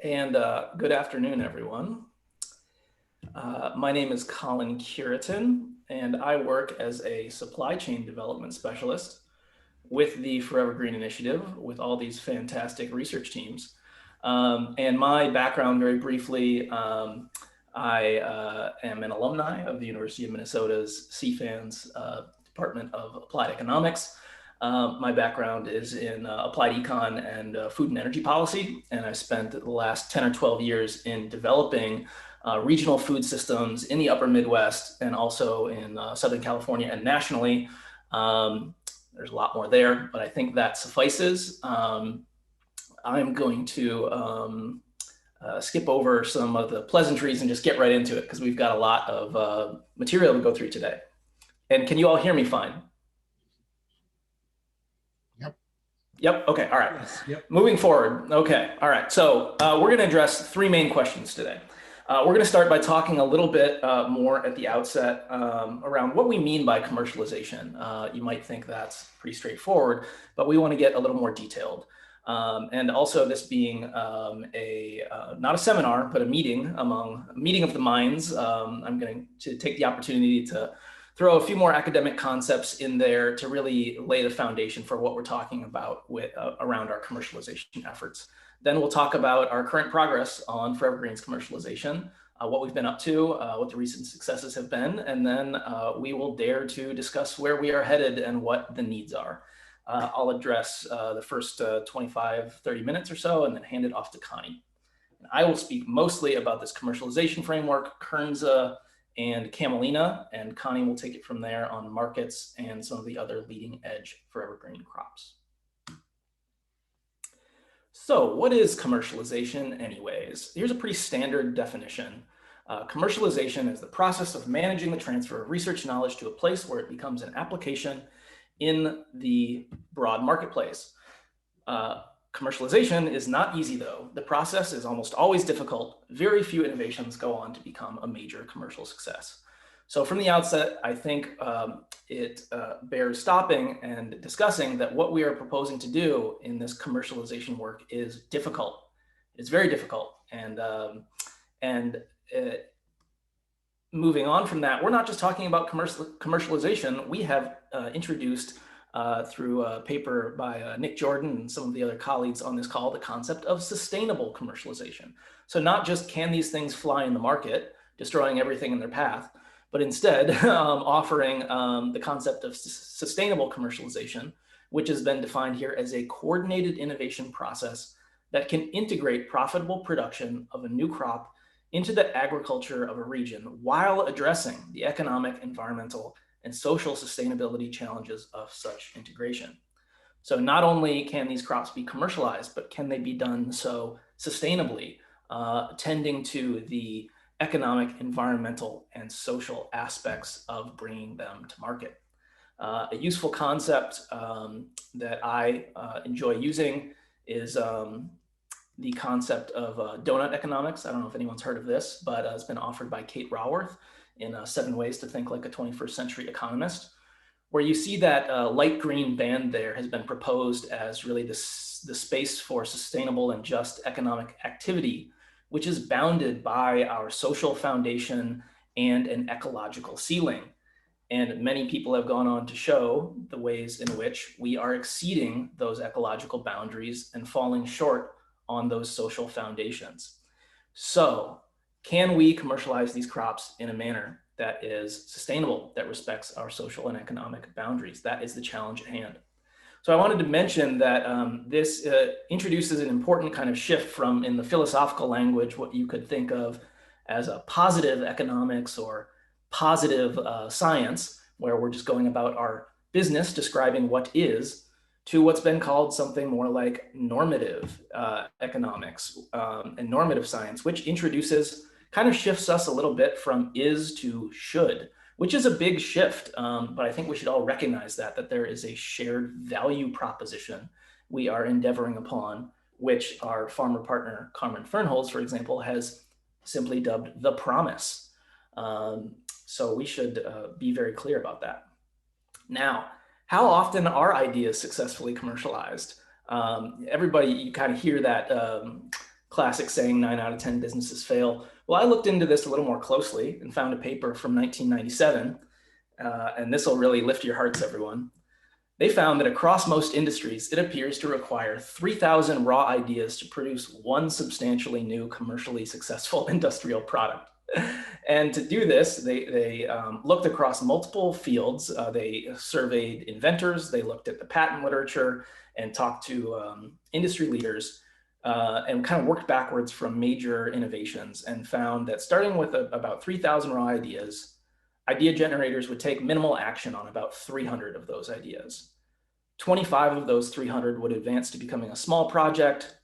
And good afternoon, everyone. My name is Colin Cureton, and I work as a supply chain development specialist with the Forever Green Initiative with all these fantastic research teams. And my background, very briefly, I am an alumni of the University of Minnesota's CFANS Department of Applied Economics. My background is in applied econ and food and energy policy, and I spent the last 10 or 12 years in developing regional food systems in the upper Midwest and also in Southern California and nationally. There's a lot more there, but I think that suffices. I'm going to skip over some of the pleasantries and just get right into it because we've got a lot of material to go through today. And can you all hear me fine? Yep. Okay. All right. Yes, yep. Moving forward. Okay. All right. So we're going to address three main questions today. We're going to start by talking a little bit more at the outset around what we mean by commercialization. You might think that's pretty straightforward, but we want to get a little more detailed. And also this being not a seminar, but a meeting of the minds. I'm going to take the opportunity to throw a few more academic concepts in there to really lay the foundation for what we're talking about around our commercialization efforts. Then we'll talk about our current progress on Forever Green's commercialization, what we've been up to, what the recent successes have been, and then we will dare to discuss where we are headed and what the needs are. I'll address the first 25, 30 minutes or so, and then hand it off to Connie. And I will speak mostly about this commercialization framework, Kernza, and camelina, and Connie will take it from there on markets and some of the other leading edge forever green crops. So what is commercialization anyways? Here's a pretty standard definition. Commercialization is the process of managing the transfer of research knowledge to a place where it becomes an application in the broad marketplace. Commercialization is not easy though. The process is almost always difficult. Very few innovations go on to become a major commercial success. So from the outset, I think it bears stopping and discussing that what we are proposing to do in this commercialization work is difficult. It's very difficult. And moving on from that, we're not just talking about commercialization. We have introduced through a paper by Nick Jordan and some of the other colleagues on this call, the concept of sustainable commercialization. So not just can these things fly in the market, destroying everything in their path, but instead offering the concept of sustainable commercialization, which has been defined here as a coordinated innovation process that can integrate profitable production of a new crop into the agriculture of a region while addressing the economic, environmental, and social sustainability challenges of such integration. So not only can these crops be commercialized, but can they be done so sustainably, tending to the economic, environmental, and social aspects of bringing them to market. A useful concept that I enjoy using is the concept of donut economics. I don't know if anyone's heard of this, but it's been offered by Kate Raworth in 7 Ways to Think Like a 21st Century Economist, where you see that light green band there has been proposed as really the space for sustainable and just economic activity, which is bounded by our social foundation and an ecological ceiling. And many people have gone on to show the ways in which we are exceeding those ecological boundaries and falling short on those social foundations. So, can we commercialize these crops in a manner that is sustainable, that respects our social and economic boundaries? That is the challenge at hand. So I wanted to mention that this introduces an important kind of shift from, in the philosophical language, what you could think of as a positive economics or positive science, where we're just going about our business, describing what is, to what's been called something more like normative economics and normative science, which kind of shifts us a little bit from is to should, which is a big shift. But I think we should all recognize that there is a shared value proposition we are endeavoring upon, which our farmer partner, Carmen Fernholz, for example, has simply dubbed the promise. So we should be very clear about that. Now, how often are ideas successfully commercialized? Everybody, you kind of hear that classic saying 9 out of 10 businesses fail. Well, I looked into this a little more closely and found a paper from 1997, and this will really lift your hearts, everyone. They found that across most industries, it appears to require 3,000 raw ideas to produce one substantially new commercially successful industrial product. And to do this, they looked across multiple fields. They surveyed inventors, they looked at the patent literature and talked to industry leaders and kind of worked backwards from major innovations and found that starting with about 3,000 raw ideas, idea generators would take minimal action on about 300 of those ideas. 25 of those 300 would advance to becoming a small project.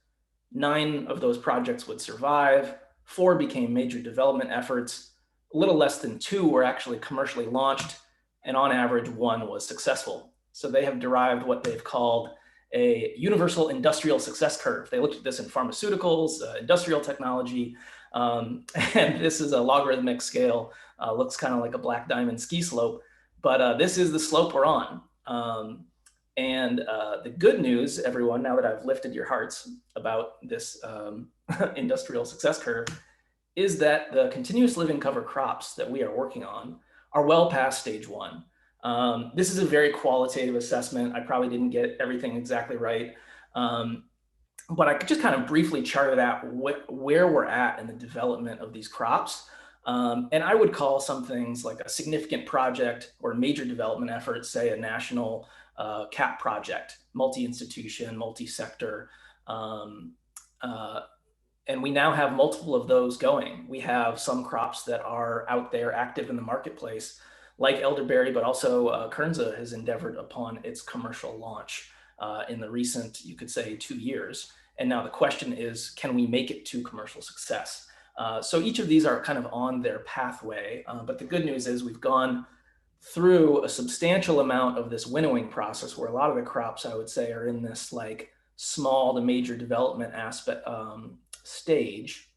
9 of those projects would survive. 4 became major development efforts. A little less than 2 were actually commercially launched, and on average, 1 was successful. So they have derived what they've called a universal industrial success curve. They looked at this in pharmaceuticals, industrial technology, and this is a logarithmic scale. Looks kind of like a black diamond ski slope, but this is the slope we're on. And the good news, everyone, now that I've lifted your hearts about this industrial success curve, is that the continuous living cover crops that we are working on are well past stage 1. This is a very qualitative assessment. I probably didn't get everything exactly right, but I could just kind of briefly chart out where we're at in the development of these crops. And I would call some things like a significant project or major development effort, say a national CAP project, multi-institution, multi-sector. And we now have multiple of those going. We have some crops that are out there active in the marketplace, like elderberry, but also Kernza has endeavored upon its commercial launch in the recent, you could say, 2 years. And now the question is, can we make it to commercial success? So each of these are kind of on their pathway, but the good news is we've gone through a substantial amount of this winnowing process where a lot of the crops, I would say, are in this like small to major development aspect stage.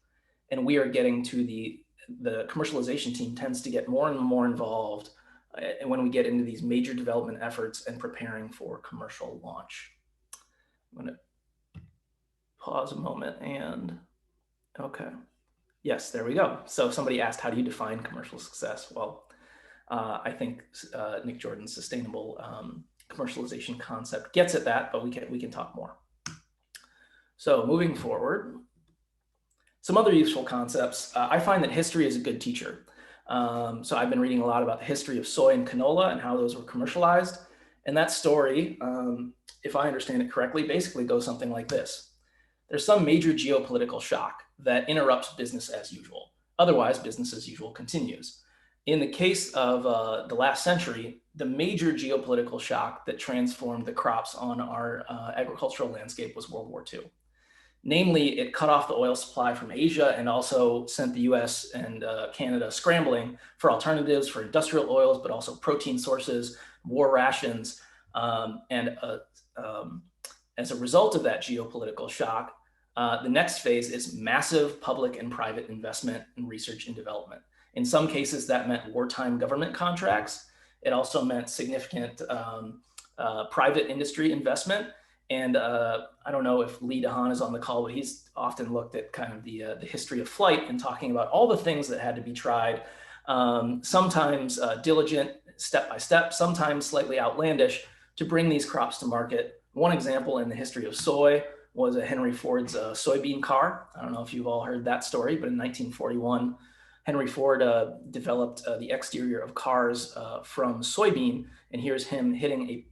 And we are getting to the commercialization team tends to get more and more involved and when we get into these major development efforts and preparing for commercial launch. I'm going to pause a moment and, okay. Yes, there we go. So somebody asked, how do you define commercial success? Well, I think Nick Jordan's sustainable commercialization concept gets at that, but we can talk more. So moving forward, some other useful concepts. I find that history is a good teacher. So I've been reading a lot about the history of soy and canola and how those were commercialized. And that story, if I understand it correctly, basically goes something like this. There's some major geopolitical shock that interrupts business as usual. Otherwise, business as usual continues. In the case of the last century, the major geopolitical shock that transformed the crops on our agricultural landscape was World War II. Namely, it cut off the oil supply from Asia and also sent the US and Canada scrambling for alternatives for industrial oils, but also protein sources, war rations. And as a result of that geopolitical shock, the next phase is massive public and private investment in research and development. In some cases, that meant wartime government contracts. It also meant significant private industry investment. And I don't know if Lee DeHaan is on the call, but he's often looked at kind of the history of flight and talking about all the things that had to be tried, sometimes diligent, step by step, sometimes slightly outlandish to bring these crops to market. One example in the history of soy was Henry Ford's soybean car. I don't know if you've all heard that story, but in 1941, Henry Ford developed the exterior of cars from soybean, and here's him hitting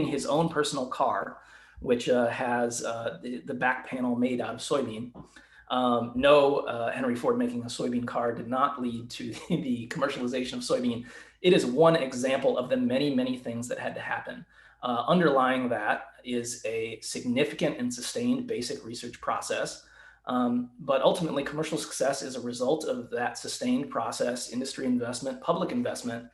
his own personal car, which has the back panel made out of soybean. Henry Ford making a soybean car did not lead to the commercialization of soybean. It is one example of the many, many things that had to happen. Underlying that is a significant and sustained basic research process. But ultimately, commercial success is a result of that sustained process, industry investment, public investment.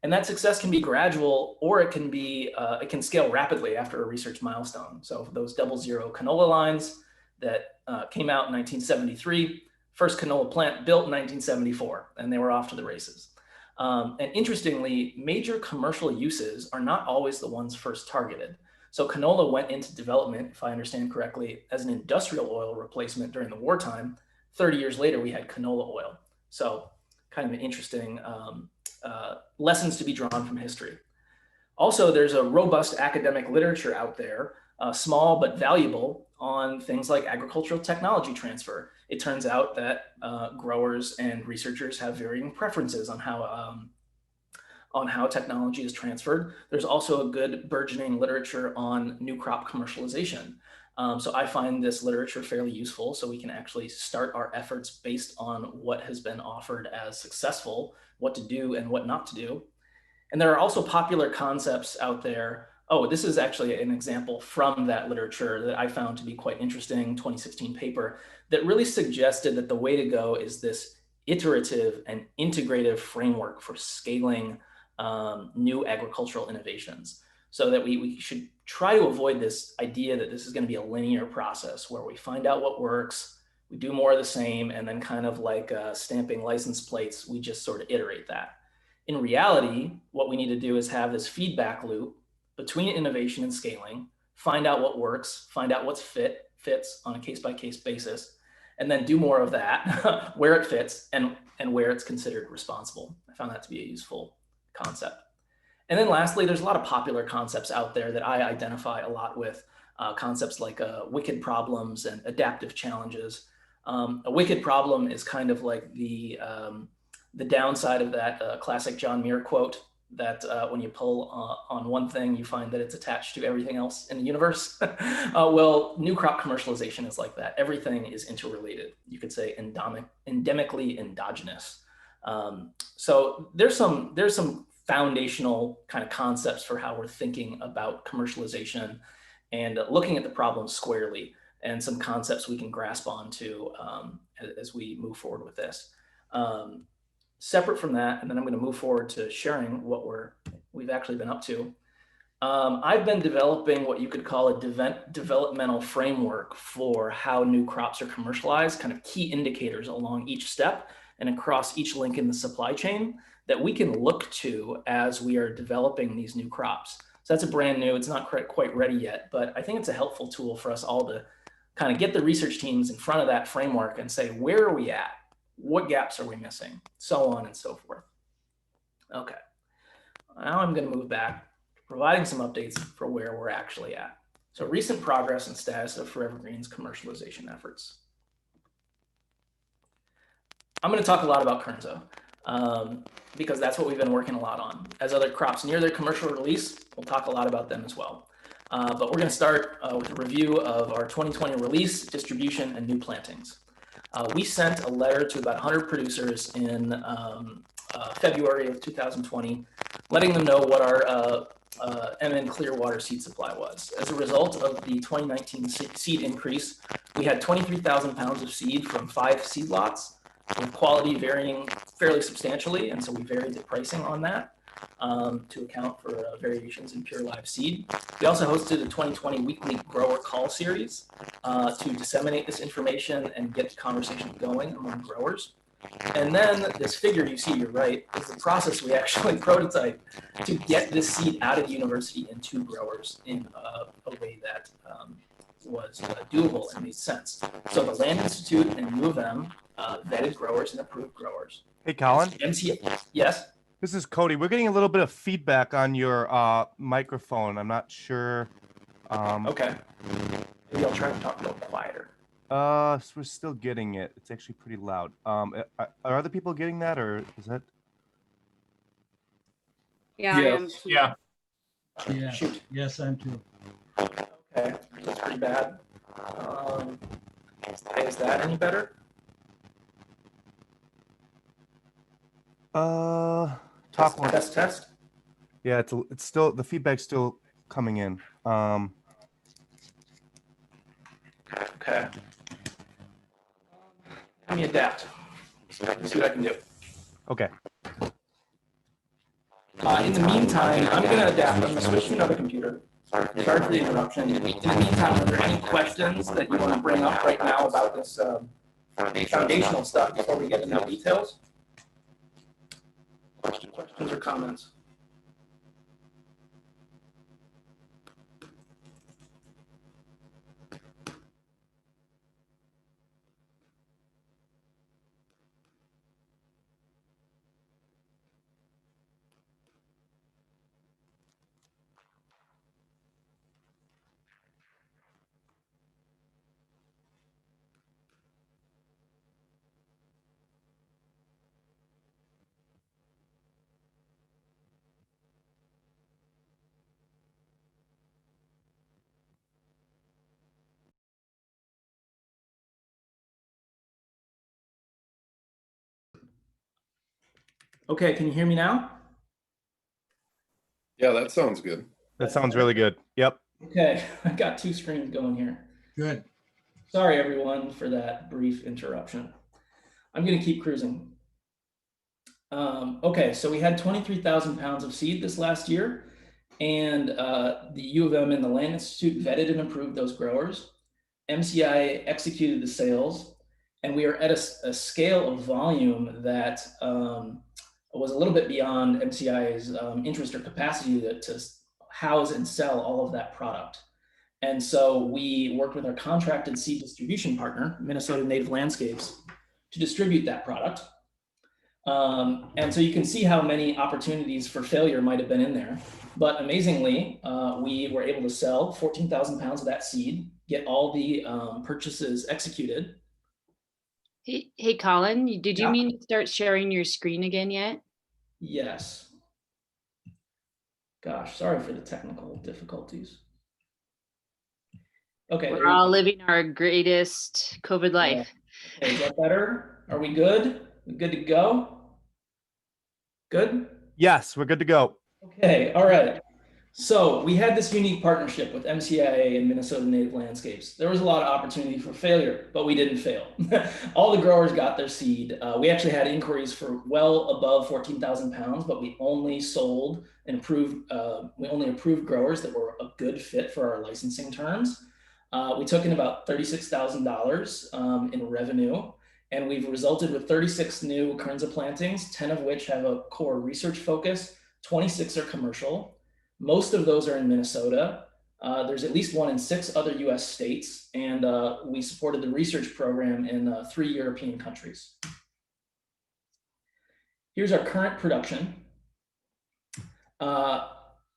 And that success can be gradual, or it can scale rapidly after a research milestone. So for those 00 canola lines that came out in 1973, first canola plant built in 1974, and they were off to the races. And interestingly, major commercial uses are not always the ones first targeted. So canola went into development, if I understand correctly, as an industrial oil replacement during the wartime. 30 years later, we had canola oil. So kind of an interesting lessons to be drawn from history. Also, there's a robust academic literature out there, small but valuable, on things like agricultural technology transfer. It turns out that growers and researchers have varying preferences on how technology is transferred. There's also a good burgeoning literature on new crop commercialization. So I find this literature fairly useful, so we can actually start our efforts based on what has been offered as successful, what to do and what not to do. And there are also popular concepts out there. Oh, this is actually an example from that literature that I found to be quite interesting, 2016 paper, that really suggested that the way to go is this iterative and integrative framework for scaling new agricultural innovations. So that we should try to avoid this idea that this is going to be a linear process where we find out what works, we do more of the same, and then kind of like stamping license plates, we just sort of iterate that. In reality, what we need to do is have this feedback loop between innovation and scaling, find out what works, find out what's fits on a case-by-case basis, and then do more of that where it fits and where it's considered responsible. I found that to be a useful concept. And then lastly, there's a lot of popular concepts out there that I identify a lot with, concepts like wicked problems and adaptive challenges. A wicked problem is kind of like the downside of that classic John Muir quote that when you pull on one thing, you find that it's attached to everything else in the universe. Well, new crop commercialization is like that. Everything is interrelated. You could say endemically endogenous. So there's some foundational kind of concepts for how we're thinking about commercialization and looking at the problem squarely, and some concepts we can grasp onto as we move forward with this. Separate from that, and then I'm going to move forward to sharing what we've actually been up to. I've been developing what you could call a developmental framework for how new crops are commercialized, kind of key indicators along each step and across each link in the supply chain that we can look to as we are developing these new crops. So that's a brand new, it's not quite ready yet, but I think it's a helpful tool for us all to kind of get the research teams in front of that framework and say, where are we at? What gaps are we missing? So on and so forth. Okay, now I'm going to move back to providing some updates for where we're actually at. So recent progress and status of Forever Green's commercialization efforts. I'm going to talk a lot about Kernza because that's what we've been working a lot on. As other crops near their commercial release, we'll talk a lot about them as well. But we're going to start with a review of our 2020 release, distribution, and new plantings. We sent a letter to about 100 producers in February of 2020, letting them know what our MN Clearwater seed supply was. As a result of the 2019 seed increase, we had 23,000 pounds of seed from 5 seed lots, with quality varying fairly substantially, and so we varied the pricing on that to account for variations in pure live seed. We also hosted a 2020 weekly grower call series to disseminate this information and get the conversation going among growers. And then this figure you see to your right is the process we actually prototyped to get this seed out of the university and to growers in a way that was doable and made sense. So the Land Institute and U of M vetted growers and approved growers. Hey, Colin. Yes? This is Cody. We're getting a little bit of feedback on your microphone. I'm not sure. Okay. Maybe I'll try to talk a little quieter. So we're still getting it. It's actually pretty loud. Are other people getting that, or is that? Yeah, I am. Yeah. Yeah. Shoot. Yes, I'm too. Okay, that's pretty bad. Is that any better? Talk more. Test. Yeah, it's still, the feedback's still coming in. Okay. Let me adapt. See what I can do. Okay. In the meantime, I'm going to adapt. I'm going to switch to another computer. Sorry for the interruption. In the meantime, are there any questions that you want to bring up right now about this foundational stuff before we get into the details? Questions or comments? Okay, can you hear me now? Yeah, that sounds good. That sounds really good. Yep. Okay, I got two screens going here. Good. Sorry, everyone, for that brief interruption. I'm going to keep cruising. Okay, so we had 23,000 pounds of seed this last year, and the U of M and the Land Institute vetted and approved those growers. MCI executed the sales, and we are at a scale of volume that was a little bit beyond MCI's interest or capacity to house and sell all of that product. And so we worked with our contracted seed distribution partner, Minnesota Native Landscapes, to distribute that product. And so you can see how many opportunities for failure might have been in there. But amazingly, we were able to sell 14,000 pounds of that seed, get all the purchases executed. Hey, Colin, did you Yeah. mean to start sharing your screen again yet? Yes. Gosh, sorry for the technical difficulties. Okay. We're all living our greatest COVID life. Yeah. Okay, is that better? Are we good? We good to go? Good? Yes, we're good to go. Okay, all right. So we had this unique partnership with MCIA and Minnesota Native Landscapes. There was a lot of opportunity for failure, but we didn't fail. All the growers got their seed. We actually had inquiries for well above 14,000 pounds, but we only sold and approved, we only approved growers that were a good fit for our licensing terms. We took in about $36,000 in revenue, and we've resulted with 36 new Kernza plantings, 10 of which have a core research focus, 26 are commercial. Most of those are in Minnesota. There's at least one in 6 other US states, and we supported the research program in 3 European countries. Here's our current production,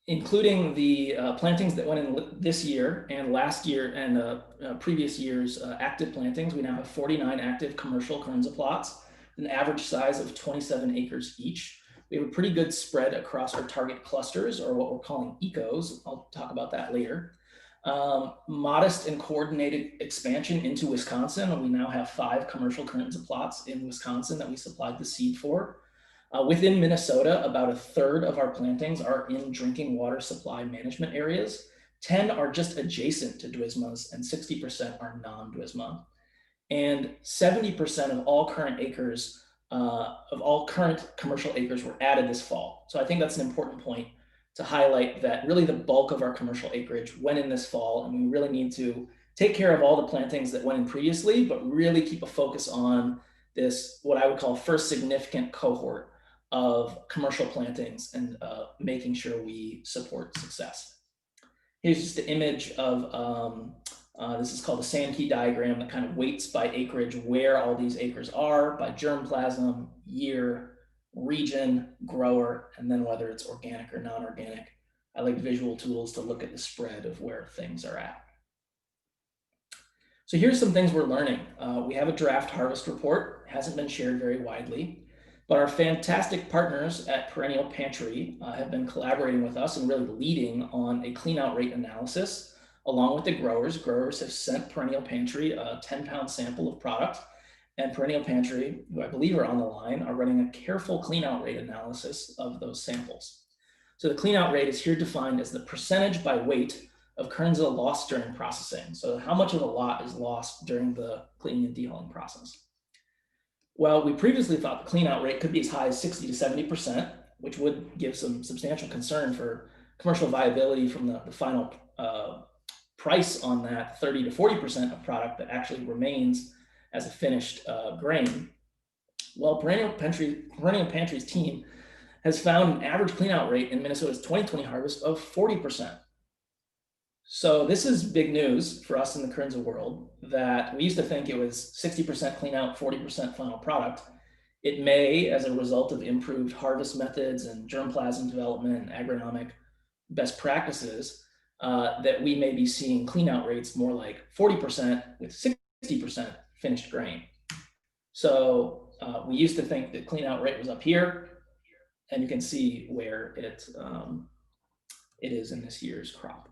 including the plantings that went in this year and last year and previous year's active plantings. We now have 49 active commercial Kernza plots, an average size of 27 acres each. We have a pretty good spread across our target clusters, or what we're calling EECOs. I'll talk about that later. Modest and coordinated expansion into Wisconsin. And we now have 5 commercial Kernza plots in Wisconsin that we supplied the seed for. Within Minnesota, about 1/3 of our plantings are in drinking water supply management areas. 10 are just adjacent to DWSMAs, and 60% are non-DWSMA. And 70% of all current acres of all current commercial acres were added this fall. So I think that's an important point to highlight, that really the bulk of our commercial acreage went in this fall, and we really need to take care of all the plantings that went in previously, but really keep a focus on this, what I would call first significant cohort of commercial plantings, and making sure we support success. Here's just an image of this is called a Sankey diagram that kind of weights by acreage where all these acres are by germplasm, year, region, grower, and then whether it's organic or non-organic. I like visual tools to look at the spread of where things are at. So here's some things we're learning. We have a draft harvest report. It hasn't been shared very widely, but our fantastic partners at Perennial Pantry have been collaborating with us and really leading on a cleanout rate analysis. Along with the growers, growers have sent Perennial Pantry a 10-pound sample of product, and Perennial Pantry, who I believe are on the line, are running a careful cleanout rate analysis of those samples. So the cleanout rate is here defined as the percentage by weight of Kernza lost during processing. So how much of a lot is lost during the cleaning and dehulling process? Well, we previously thought the cleanout rate could be as high as 60 to 70%, which would give some substantial concern for commercial viability from the final price on that 30 to 40% of product that actually remains as a finished grain. Well, Perennial Pantry's team has found an average cleanout rate in Minnesota's 2020 harvest of 40%. So this is big news for us in the Kernza world, that we used to think it was 60% clean out, 40% final product. It may, as a result of improved harvest methods and germplasm development and agronomic best practices, that we may be seeing clean out rates more like 40% with 60% finished grain. So we used to think that clean out rate was up here, and you can see where it is in this year's crop.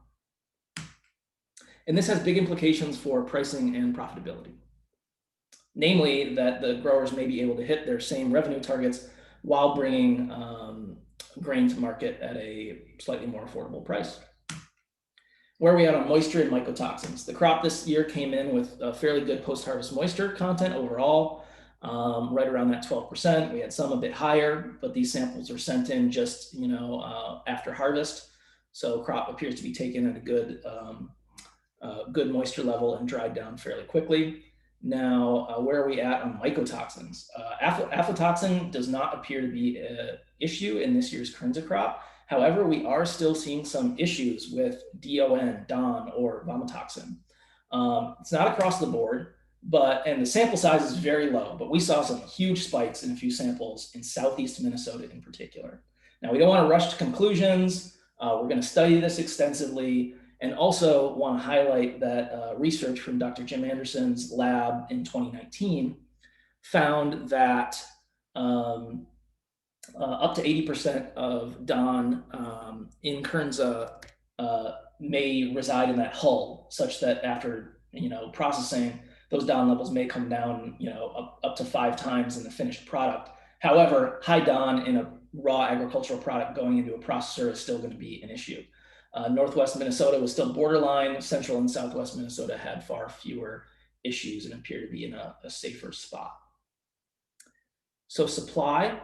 And this has big implications for pricing and profitability. Namely, that the growers may be able to hit their same revenue targets, while bringing grain to market at a slightly more affordable price. Where are we at on moisture and mycotoxins? The crop this year came in with a fairly good post-harvest moisture content overall, right around that 12%. We had some a bit higher, but these samples are sent in just after harvest. So crop appears to be taken at a good moisture level and dried down fairly quickly. Now, where are we at on mycotoxins? Aflatoxin does not appear to be an issue in this year's Kernza crop. However, we are still seeing some issues with DON, or vomitoxin. It's not across the board, and the sample size is very low, but we saw some huge spikes in a few samples in Southeast Minnesota in particular. Now, we don't want to rush to conclusions. We're going to study this extensively, and also want to highlight that research from Dr. Jim Anderson's lab in 2019 found that up to 80% of DON in Kernza may reside in that hull, such that after processing, those DON levels may come down up to 5 times in the finished product. However, high DON in a raw agricultural product going into a processor is still going to be an issue. Northwest Minnesota was still borderline. Central and Southwest Minnesota had far fewer issues and appear to be in a safer spot. So supply,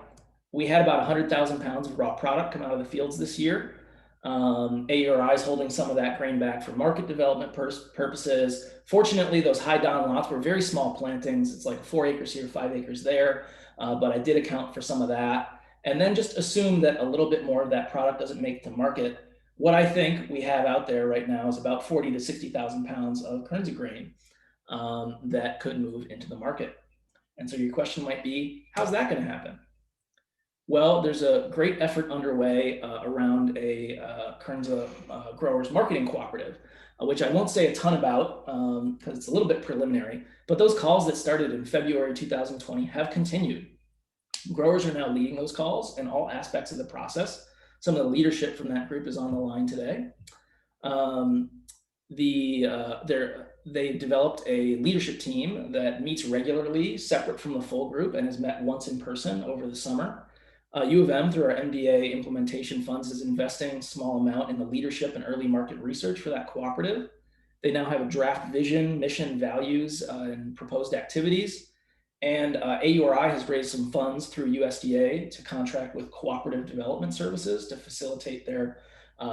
we had about 100,000 pounds of raw product come out of the fields this year. AURI is holding some of that grain back for market development purposes. Fortunately, those high DON lots were very small plantings. It's like 4 acres here, 5 acres there, but I did account for some of that. And then just assume that a little bit more of that product doesn't make it to market. What I think we have out there right now is about 40 to 60,000 pounds of Kernza grain that could move into the market. And so your question might be, how's that going to happen? Well, there's a great effort underway around a Kernza growers marketing cooperative, which I won't say a ton about because it's a little bit preliminary, but those calls that started in February 2020 have continued. Growers are now leading those calls in all aspects of the process. Some of the leadership from that group is on the line today. They developed a leadership team that meets regularly, separate from the full group, and has met once in person over the summer. U of M, through our MDA implementation funds, is investing a small amount in the leadership and early market research for that cooperative. They now have a draft vision, mission, values, and proposed activities. And AURI has raised some funds through USDA to contract with cooperative development services to facilitate their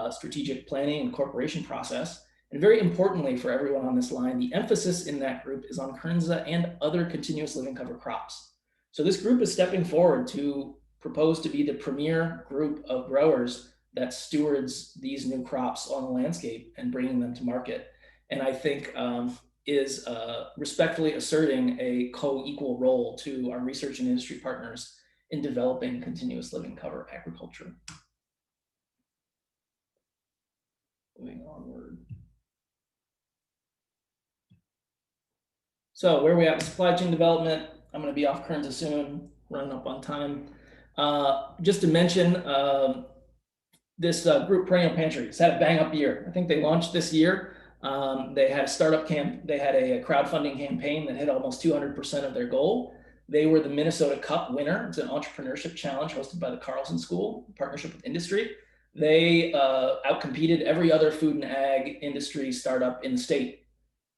strategic planning and incorporation process. And very importantly for everyone on this line, the emphasis in that group is on Kernza and other continuous living cover crops. So this group is stepping forward to propose to be the premier group of growers that stewards these new crops on the landscape and bringing them to market. And I think is respectfully asserting a co-equal role to our research and industry partners in developing continuous living cover agriculture. Moving onward. So where are we at with supply chain development? I'm going to be off Kernza soon, running up on time. Just to mention, this group Perennial Pantry has had a bang up year. I think they launched this year. They had a startup they had a crowdfunding campaign that hit almost 200% of their goal. They were the Minnesota Cup winner. It's an entrepreneurship challenge hosted by the Carlson School in partnership with industry. They outcompeted every other food and ag industry startup in the state.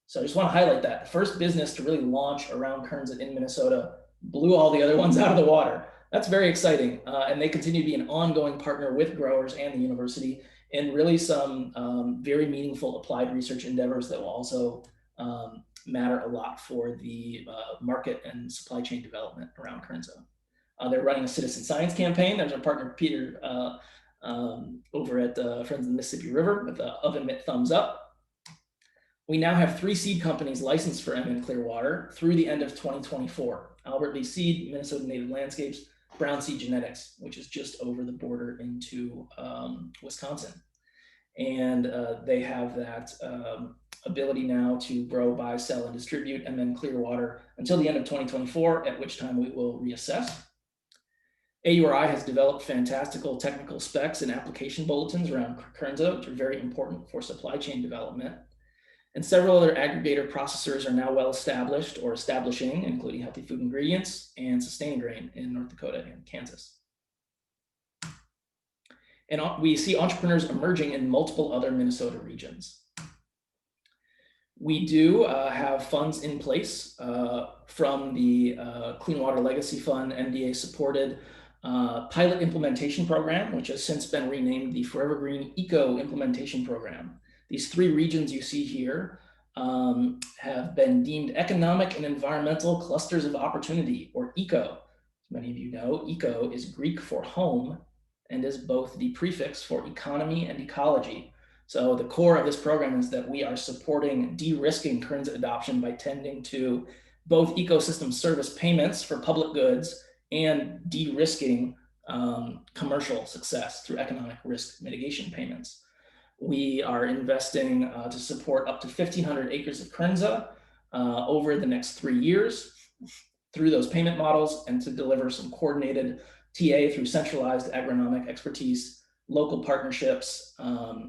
So I just want to highlight that. The first business to really launch around Kernza in Minnesota blew all the other ones out of the water. That's very exciting. And they continue to be an ongoing partner with growers and the university in really some very meaningful applied research endeavors that will also matter a lot for the market and supply chain development around Kernza. They're running a citizen science campaign. There's our partner, Peter, over at Friends of the Mississippi River with the Oven Mitt Thumbs Up. We now have 3 seed companies licensed for MN Clearwater through the end of 2024. Albert Lee Seed, Minnesota Native Landscapes, Brown Seed Genetics, which is just over the border into Wisconsin. And they have that ability now to grow, buy, sell, and distribute MN Clearwater until the end of 2024, at which time we will reassess. AURI has developed fantastical technical specs and application bulletins around Kernza, which are very important for supply chain development. And several other aggregator processors are now well established or establishing, including Healthy Food Ingredients and Sustain Grain in North Dakota and Kansas. And we see entrepreneurs emerging in multiple other Minnesota regions. We do have funds in place from the Clean Water Legacy Fund, MDA supported pilot implementation program, which has since been renamed the Forever Green EECO implementation program. These 3 regions you see here have been deemed economic and environmental clusters of opportunity, or EECO. As many of you know, EECO is Greek for home and is both the prefix for economy and ecology. So the core of this program is that we are supporting de-risking Kernza adoption by tending to both ecosystem service payments for public goods and de-risking commercial success through economic risk mitigation payments. We are investing to support up to 1,500 acres of Kernza over the next 3 years through those payment models, and to deliver some coordinated TA through centralized agronomic expertise, local partnerships,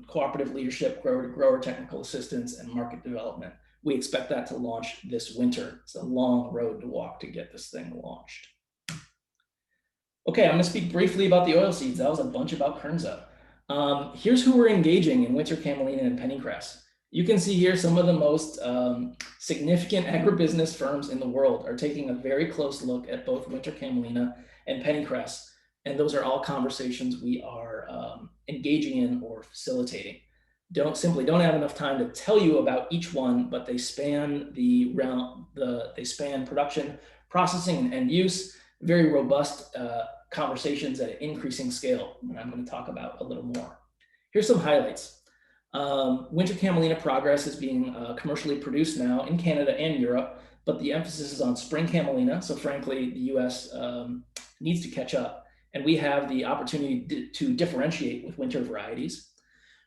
cooperative leadership, grower technical assistance, and market development. We expect that to launch this winter. It's a long road to walk to get this thing launched. Okay, I'm going to speak briefly about the oilseeds. That was a bunch about Kernza. Here's who we're engaging in winter camelina and pennycress. You can see here some of the most significant agribusiness firms in the world are taking a very close look at both winter camelina and pennycress. And those are all conversations we are engaging in or facilitating. Don't have enough time to tell you about each one, but they span they span production, processing, and end use. Very robust conversations at an increasing scale, and I'm going to talk about a little more. Here's some highlights. Winter camelina progress is being commercially produced now in Canada and Europe, but the emphasis is on spring camelina. So frankly, the US needs to catch up, and we have the opportunity to differentiate with winter varieties.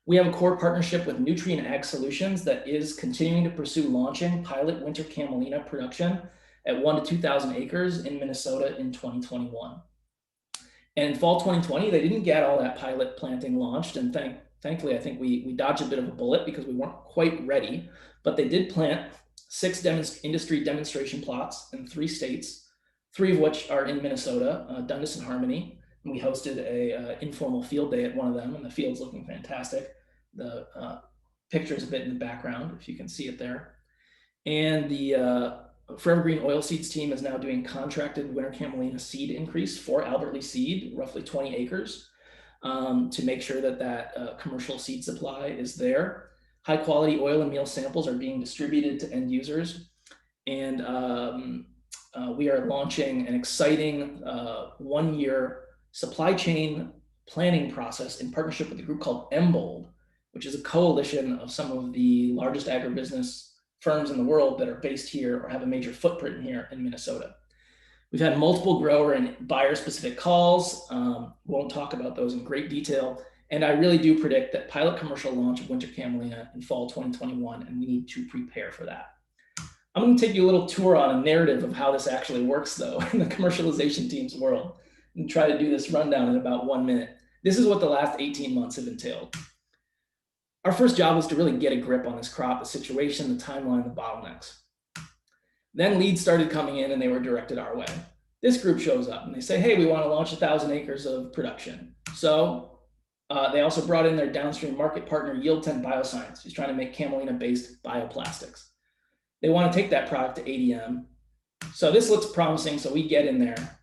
We have a core partnership with Nutrient Ag Solutions that is continuing to pursue launching pilot winter camelina production at 1,000 to 2,000 acres in Minnesota in 2021. And in fall 2020, they didn't get all that pilot planting launched. And thankfully, I think we dodged a bit of a bullet because we weren't quite ready, but they did plant 6 industry demonstration plots in 3 states, 3 of which are in Minnesota, Dundas and Harmony. And we hosted a informal field day at one of them, and the field's looking fantastic. The picture is a bit in the background, if you can see it there. And the Forever Green Oilseeds team is now doing contracted winter camelina seed increase for Albert Lee Seed, roughly 20 acres, to make sure that commercial seed supply is there. High quality oil and meal samples are being distributed to end users. And we are launching an exciting 1-year supply chain planning process in partnership with a group called Embold, which is a coalition of some of the largest agribusiness firms in the world that are based here or have a major footprint here in Minnesota. We've had multiple grower and buyer specific calls. Won't talk about those in great detail. And I really do predict that pilot commercial launch of winter camelina in fall 2021, and we need to prepare for that. I'm going to take you a little tour on a narrative of how this actually works though in the commercialization team's world, and try to do this rundown in about 1 minute. This is what the last 18 months have entailed. Our first job was to really get a grip on this crop, the situation, the timeline, the bottlenecks. Then leads started coming in and they were directed our way. This group shows up and they say, hey, we want to launch 1,000 acres of production. So they also brought in their downstream market partner, Yield10 Bioscience, who's trying to make camelina-based bioplastics. They want to take that product to ADM. So this looks promising, so we get in there.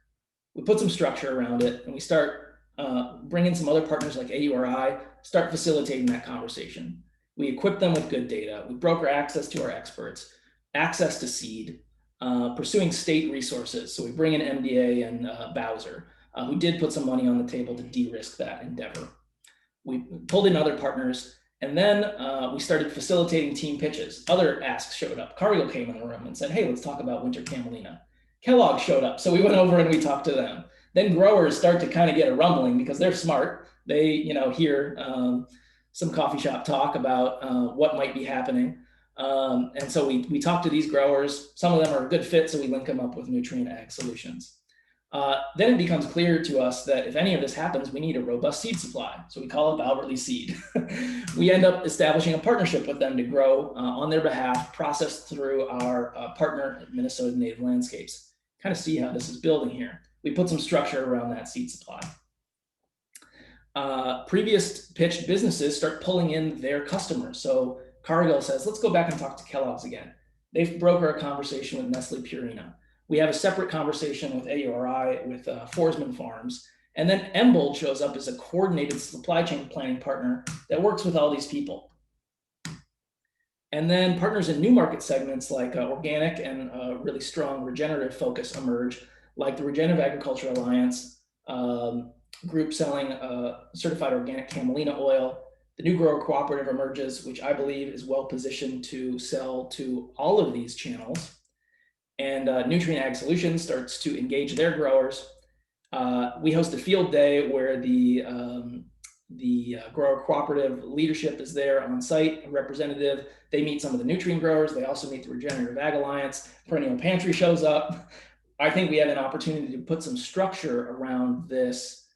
We put some structure around it and we start bringing some other partners like AURI, start facilitating that conversation. We equip them with good data. We broker access to our experts, access to seed, pursuing state resources. So we bring in MDA and Bowser, who did put some money on the table to de-risk that endeavor. We pulled in other partners, and then we started facilitating team pitches. Other asks showed up. Cargill came in the room and said, hey, let's talk about winter camelina. Kellogg showed up, so we went over and we talked to them. Then growers start to kind of get a rumbling because they're smart. They, hear some coffee shop talk about what might be happening. And so we talk to these growers. Some of them are a good fit, so we link them up with Nutrient Ag Solutions. Then it becomes clear to us that if any of this happens, we need a robust seed supply. So we call up Albert Lee Seed. We end up establishing a partnership with them to grow on their behalf, processed through our partner, Minnesota Native Landscapes. Kind of see how this is building here. We put some structure around that seed supply. previous pitched businesses start pulling in their customers. So Cargill says, let's go back and talk to Kellogg's again. They've brokered a conversation with Nestle Purina. We have a separate conversation with AURI, with Forsman Farms. And then Embold shows up as a coordinated supply chain planning partner that works with all these people. And then partners in new market segments like organic and really strong regenerative focus emerge, like the Regenerative Agriculture Alliance group selling certified organic camelina oil. The New Grower Cooperative emerges, which I believe is well positioned to sell to all of these channels. And Nutrient Ag Solutions starts to engage their growers. We host a field day where the grower cooperative leadership is there on site, a representative. They meet some of the nutrient growers. They also meet the Regenerative Ag Alliance. Perennial Pantry shows up. I think we have an opportunity to put some structure around this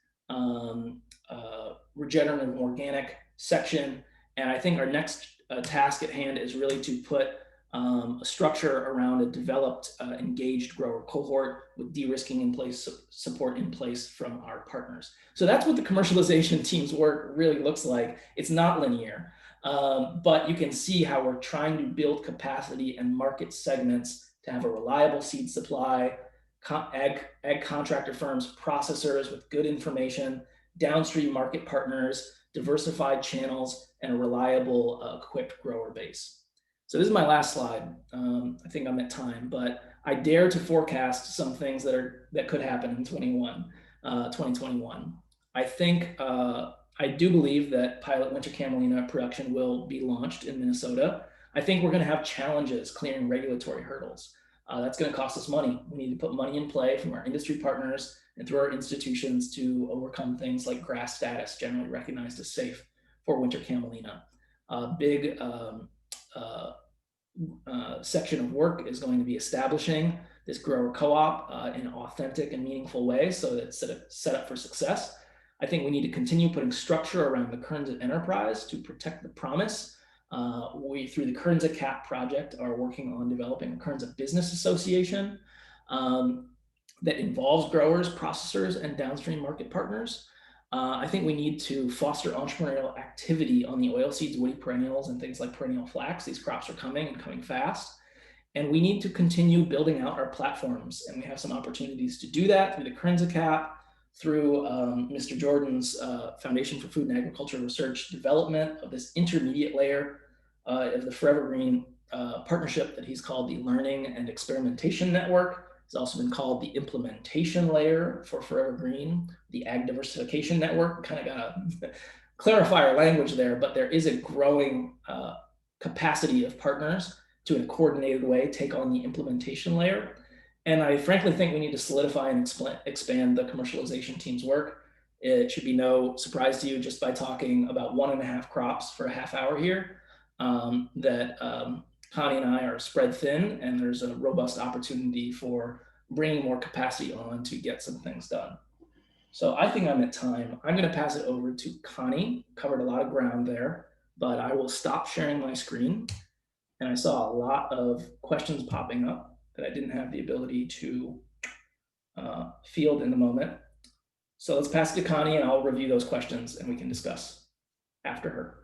regenerative organic section. And I think our next task at hand is really to put a structure around a developed, engaged grower cohort with de-risking in place, support in place from our partners. So that's what the commercialization team's work really looks like. It's not linear, but you can see how we're trying to build capacity and market segments to have a reliable seed supply, ag contractor firms, processors with good information, downstream market partners, diversified channels, and a reliable, equipped grower base. So this is my last slide. I think I'm at time, but I dare to forecast some things that could happen in 2021. I think I do believe that pilot winter camelina production will be launched in Minnesota. I think we're going to have challenges clearing regulatory hurdles. That's going to cost us money. We need to put money in play from our industry partners and through our institutions to overcome things like grass status, generally recognized as safe for winter camelina. Big section of work is going to be establishing this grower co-op in an authentic and meaningful way so that it's set up for success. I think we need to continue putting structure around the Kernza enterprise to protect the promise. We, through the Kernza CAP project, are working on developing a Kernza business association that involves growers, processors, and downstream market partners. I think we need to foster entrepreneurial activity on the oilseeds, woody perennials, and things like perennial flax. These crops are coming and coming fast. And we need to continue building out our platforms. And we have some opportunities to do that through the Kernza CAP, through Mr. Jordan's Foundation for Food and Agriculture Research development of this intermediate layer of the Forever Green partnership that he's called the Learning and Experimentation Network. It's also been called the implementation layer for Forever Green, the Ag Diversification Network. Kind of got to clarify our language there, but there is a growing capacity of partners to, in a coordinated way, take on the implementation layer. And I frankly think we need to solidify and expand the commercialization team's work. It should be no surprise to you just by talking about 1.5 crops for a half hour here that Connie and I are spread thin, and there's a robust opportunity for bringing more capacity on to get some things done. So I think I'm at time. I'm going to pass it over to Connie. Covered a lot of ground there, but I will stop sharing my screen. And I saw a lot of questions popping up that I didn't have the ability to field in the moment. So let's pass it to Connie, and I'll review those questions and we can discuss after her.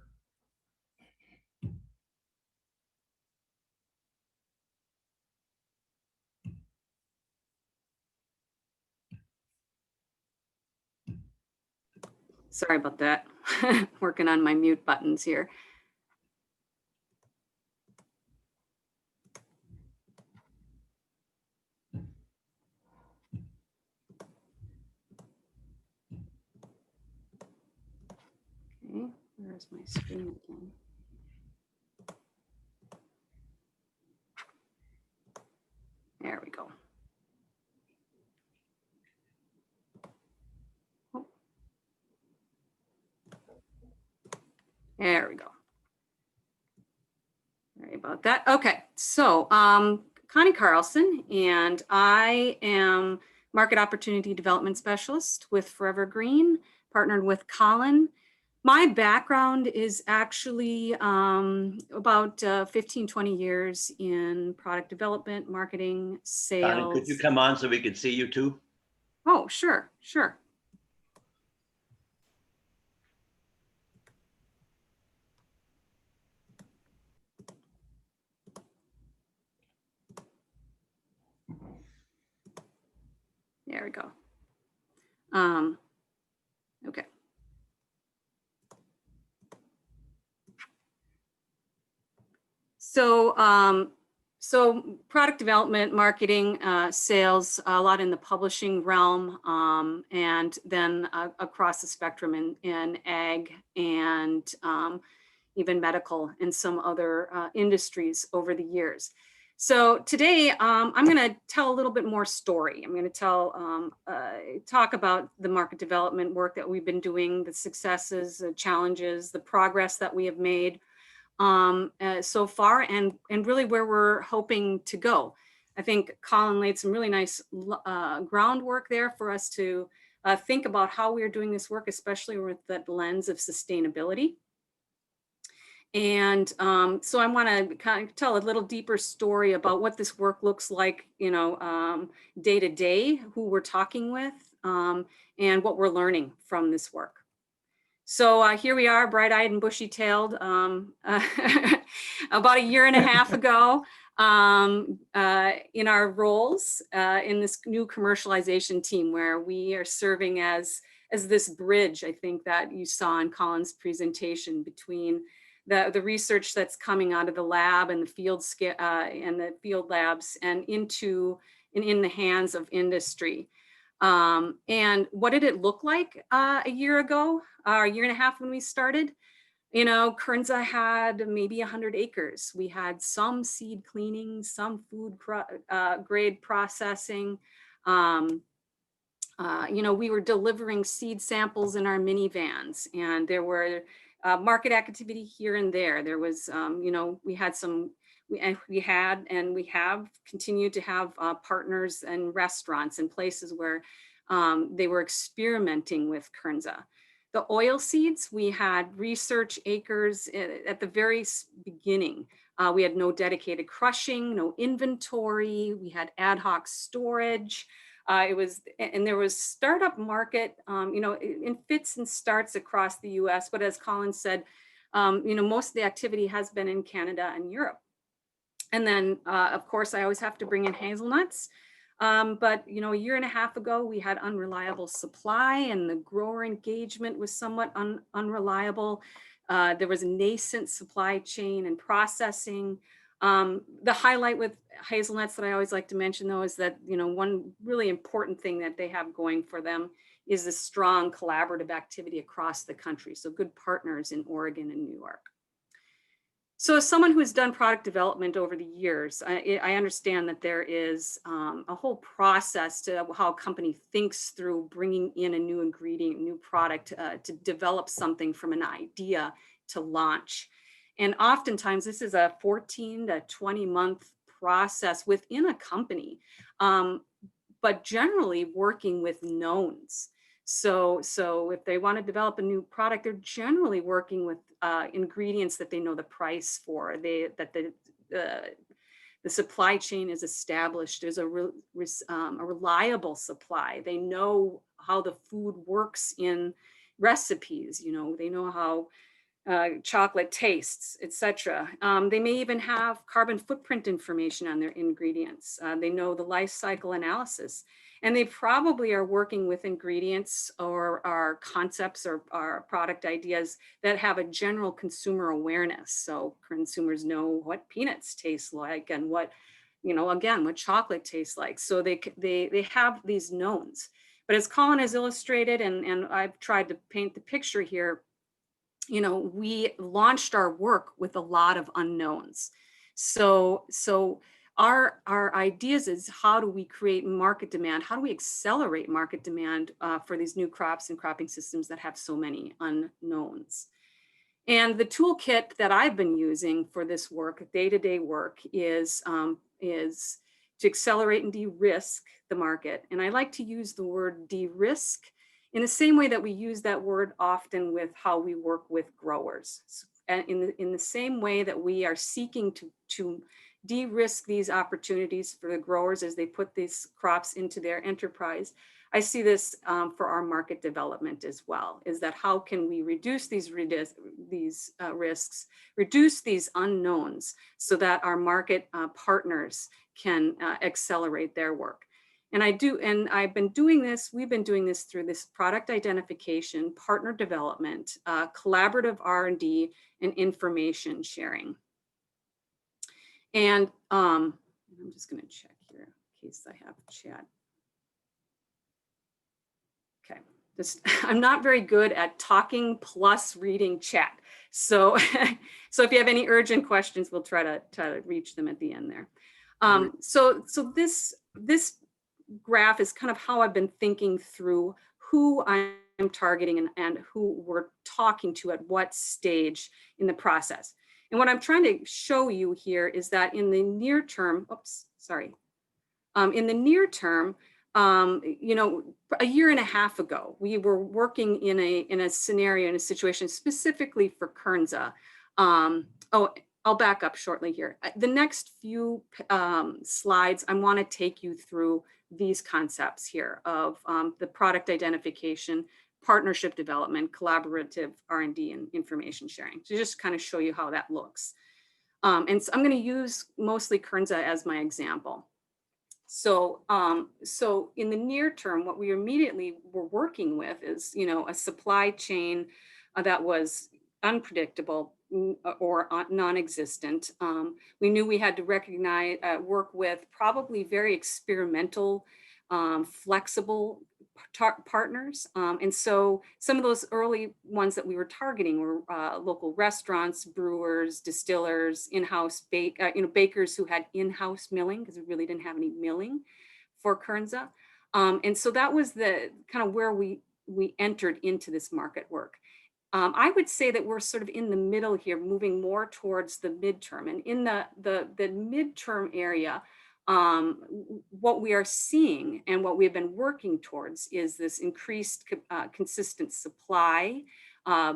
Sorry about that. Working on my mute buttons here. Okay, where's my screen again? There we go. There we go. Sorry about that. Okay, so Connie Carlson, and I am Market Opportunity Development Specialist with Forever Green, partnered with Colin. My background is actually about 15, 20 years in product development, marketing, sales. Connie, could you come on so we could see you too? Oh, sure, sure. There we go. Okay. So, so product development, marketing, sales, a lot in the publishing realm, and then across the spectrum in ag and even medical and some other industries over the years. So today I'm going to tell a little bit more story. I'm going to talk about the market development work that we've been doing, the successes, the challenges, the progress that we have made so far, and really where we're hoping to go. I think Colin laid some really nice groundwork there for us to think about how we are doing this work, especially with that lens of sustainability. And so I want to kind of tell a little deeper story about what this work looks like, you know, day to day, who we're talking with, and what we're learning from this work. So here we are, bright-eyed and bushy-tailed, about a year and a half ago in our roles in this new commercialization team, where we are serving as this bridge, I think, that you saw in Colin's presentation between the research that's coming out of the lab and the field labs and in the hands of industry. And what did it look like a year ago, a year and a half when we started? You know, Kernza had maybe 100 acres. We had some seed cleaning, some food grade processing. You know, we were delivering seed samples in our minivans, and there were market activity here and there. There was, you know, we had some, we had and we have continued to have partners and restaurants and places where they were experimenting with Kernza. The oil seeds, we had research acres at the very beginning. We had no dedicated crushing, no inventory. We had ad hoc storage. And there was startup market, you know, in fits and starts across the US. But as Colin said, you know, most of the activity has been in Canada and Europe. And then, of course, I always have to bring in hazelnuts. But, you know, a year and a half ago, we had unreliable supply, and the grower engagement was somewhat unreliable. There was a nascent supply chain and processing. The highlight with hazelnuts that I always like to mention, though, is that, you know, one really important thing that they have going for them is the strong collaborative activity across the country. So good partners in Oregon and New York. So as someone who has done product development over the years, I understand that there is a whole process to how a company thinks through bringing in a new ingredient, new product to develop something from an idea to launch. And oftentimes this is a 14 to 20 month process within a company, but generally working with knowns. So if they want to develop a new product, they're generally working with ingredients that they know the price for, that the supply chain is established. There's a reliable supply. They know how the food works in recipes. You know, they know how chocolate tastes, etc. They may even have carbon footprint information on their ingredients. They know the life cycle analysis. And they probably are working with ingredients or concepts or product ideas that have a general consumer awareness. So consumers know what peanuts taste like and what, you know, again, what chocolate tastes like. So they have these knowns. But as Colin has illustrated, and I've tried to paint the picture here, you know, we launched our work with a lot of unknowns. So our ideas is, how do we create market demand? How do we accelerate market demand for these new crops and cropping systems that have so many unknowns? And the toolkit that I've been using for this work, day-to-day work, is to accelerate and de-risk the market. And I like to use the word de-risk in the same way that we use that word often with how we work with growers. And in the same way that we are seeking to de-risk these opportunities for the growers as they put these crops into their enterprise, I see this for our market development as well, is that how can we reduce these risks, reduce these unknowns, so that our market partners can accelerate their work. And I've been doing this, we've been doing this through this product identification, partner development, collaborative R&D, and information sharing. And I'm just going to check here in case I have chat. Okay, I'm not very good at talking plus reading chat. So, so if you have any urgent questions, we'll try to reach them at the end there. So this graph is kind of how I've been thinking through who I'm targeting and who we're talking to at what stage in the process. And what I'm trying to show you here is that in the near term, in the near term, you know, a year and a half ago, we were working in a scenario, in a situation specifically for Kernza. I'll back up shortly here. The next few slides, I want to take you through these concepts here of the product identification, partnership development, collaborative R&D, and information sharing, to just kind of show you how that looks. And so I'm going to use mostly Kernza as my example. So, so in the near term, what we immediately were working with is, you know, a supply chain that was unpredictable or non-existent. We knew we had to recognize, work with probably very experimental, flexible partners. And so some of those early ones that we were targeting were local restaurants, brewers, distillers, in-house bakers who had in-house milling, because we really didn't have any milling for Kernza. And so that was the kind of where we entered into this market work. I would say that we're sort of in the middle here, moving more towards the midterm. And in the midterm area, what we are seeing and what we've been working towards is this increased consistent supply,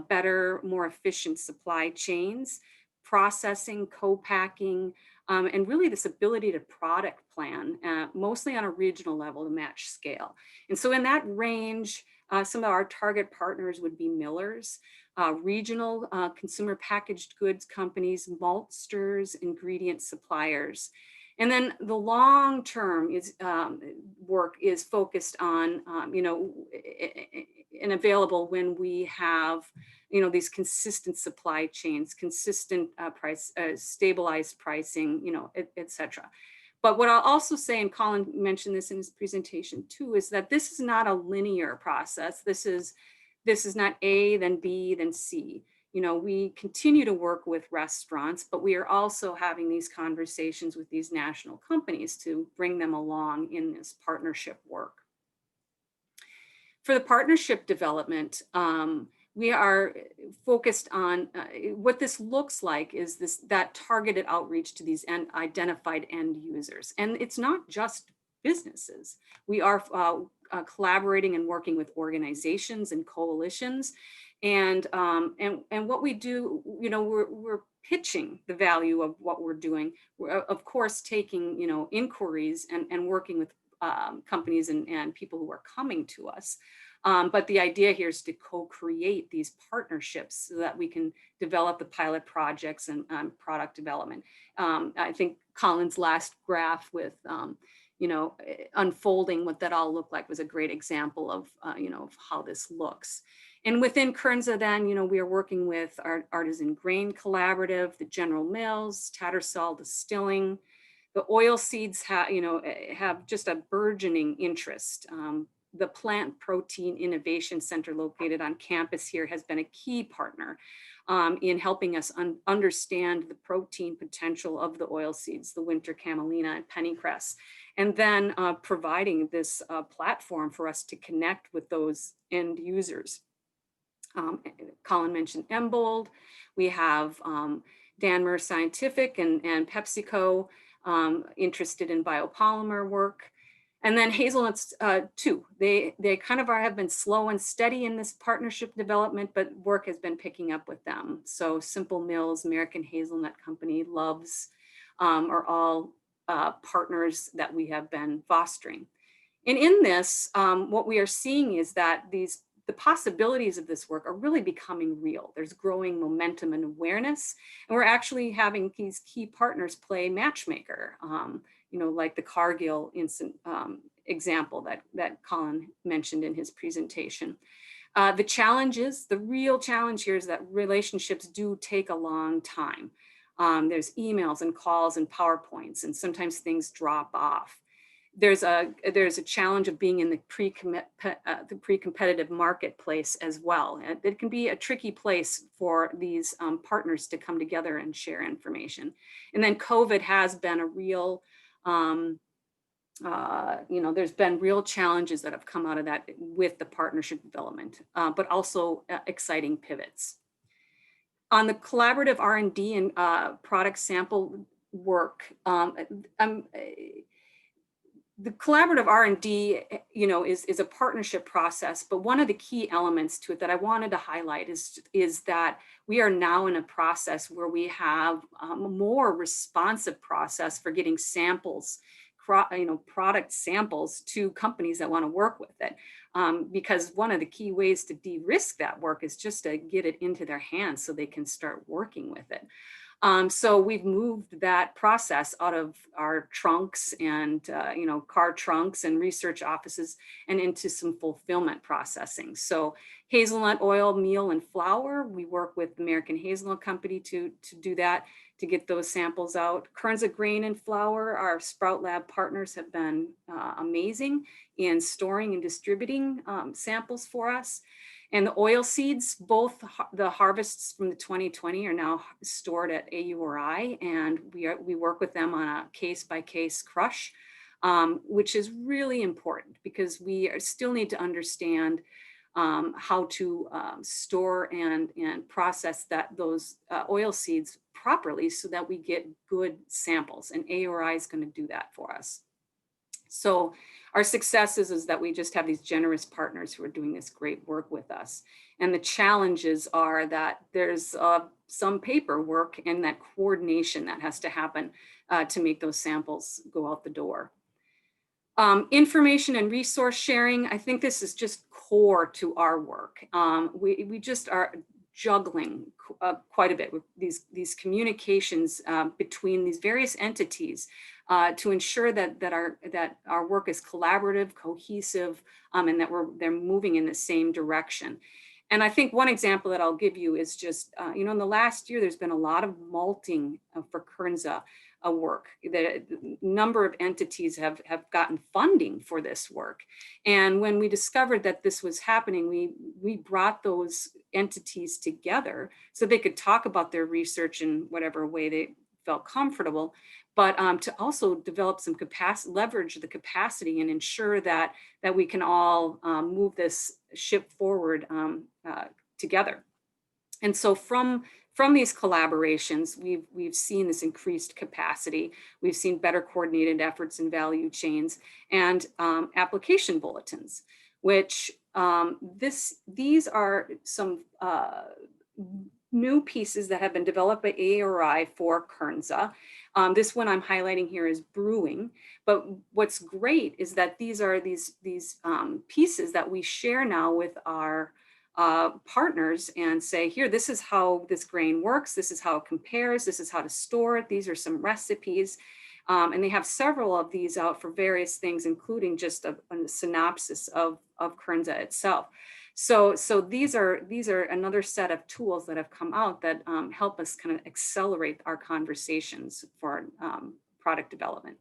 better, more efficient supply chains, processing, co-packing, and really this ability to product plan, mostly on a regional level to match scale. And so in that range, some of our target partners would be millers, regional consumer packaged goods companies, maltsters, ingredient suppliers. And then the long-term is work is focused on, you know, and available when we have, you know, these consistent supply chains, consistent stabilized pricing, you know, et cetera. But what I'll also say, and Colin mentioned this in his presentation too, is that this is not a linear process. This is not A, then B, then C. You know, we continue to work with restaurants, but we are also having these conversations with these national companies to bring them along in this partnership work. For the partnership development, we are focused on what this looks like is that targeted outreach to these identified end users. And it's not just businesses. We are collaborating and working with organizations and coalitions. And what we do, you know, we're pitching the value of what we're doing. We're, of course, taking, you know, inquiries and working with companies and people who are coming to us. But the idea here is to co-create these partnerships so that we can develop the pilot projects and product development. I think Colin's last graph with, you know, unfolding what that all looked like was a great example of, you know, of how this looks. And within Kernza then, you know, we are working with our Artisan Grain Collaborative, the General Mills, Tattersall Distilling. The oil seeds have just a burgeoning interest. The Plant Protein Innovation Center located on campus here has been a key partner in helping us understand the protein potential of the oil seeds, the winter camelina and pennycress, and then providing this platform for us to connect with those end users. Colin mentioned Embold. We have Danmer Scientific and PepsiCo interested in biopolymer work. And then Hazelnuts too. They kind of have been slow and steady in this partnership development, but work has been picking up with them. So Simple Mills, American Hazelnut Company, Loves are all partners that we have been fostering. And in this, what we are seeing is that the possibilities of this work are really becoming real. There's growing momentum and awareness, and we're actually having these key partners play matchmaker, you know, like the Cargill example that Colin mentioned in his presentation. The real challenge here is that relationships do take a long time. There's emails and calls and PowerPoints, and sometimes things drop off. There's a challenge of being in the pre-competitive marketplace as well. It can be a tricky place for these partners to come together and share information. And then COVID has been a real, there's been real challenges that have come out of that with the partnership development, but also exciting pivots. On the collaborative R&D and product sample work, the collaborative R&D, is a partnership process, but one of the key elements to it that I wanted to highlight is that we are now in a process where we have a more responsive process for getting samples, product samples to companies that want to work with it. Because one of the key ways to de-risk that work is just to get it into their hands so they can start working with it. So we've moved that process out of our trunks and, car trunks and research offices and into some fulfillment processing. So hazelnut oil, meal, and flour, we work with the American Hazelnut Company to do that, to get those samples out. Kernza grain and flour, our Sprout Lab partners have been amazing in storing and distributing samples for us. And the oil seeds, both the harvests from the 2020 are now stored at AURI, and we work with them on a case-by-case crush, which is really important because we still need to understand how to store and process those oil seeds properly so that we get good samples, and AURI is going to do that for us. So our success is that we just have these generous partners who are doing this great work with us. And the challenges are that there's some paperwork and that coordination that has to happen to make those samples go out the door. Information and resource sharing, I think this is just core to our work. We just are juggling quite a bit with these communications between these various entities to ensure that our work is collaborative, cohesive, and that they're moving in the same direction. And I think one example that I'll give you is just, in the last year, there's been a lot of malting for Kernza work. The number of entities have gotten funding for this work. And when we discovered that this was happening, we brought those entities together so they could talk about their research in whatever way they felt comfortable, but to also develop some capacity, leverage the capacity and ensure that we can all move this ship forward together. And so from these collaborations, we've seen this increased capacity. We've seen better coordinated efforts in value chains and application bulletins, which these are some new pieces that have been developed by AORI for Kernza. This one I'm highlighting here is brewing, but what's great is that these are these pieces that we share now with our partners and say, here, this is how this grain works, this is how it compares, this is how to store it, these are some recipes. And they have several of these out for various things, including just a synopsis of Kernza itself. So these are another set of tools that have come out that help us kind of accelerate our conversations for product development.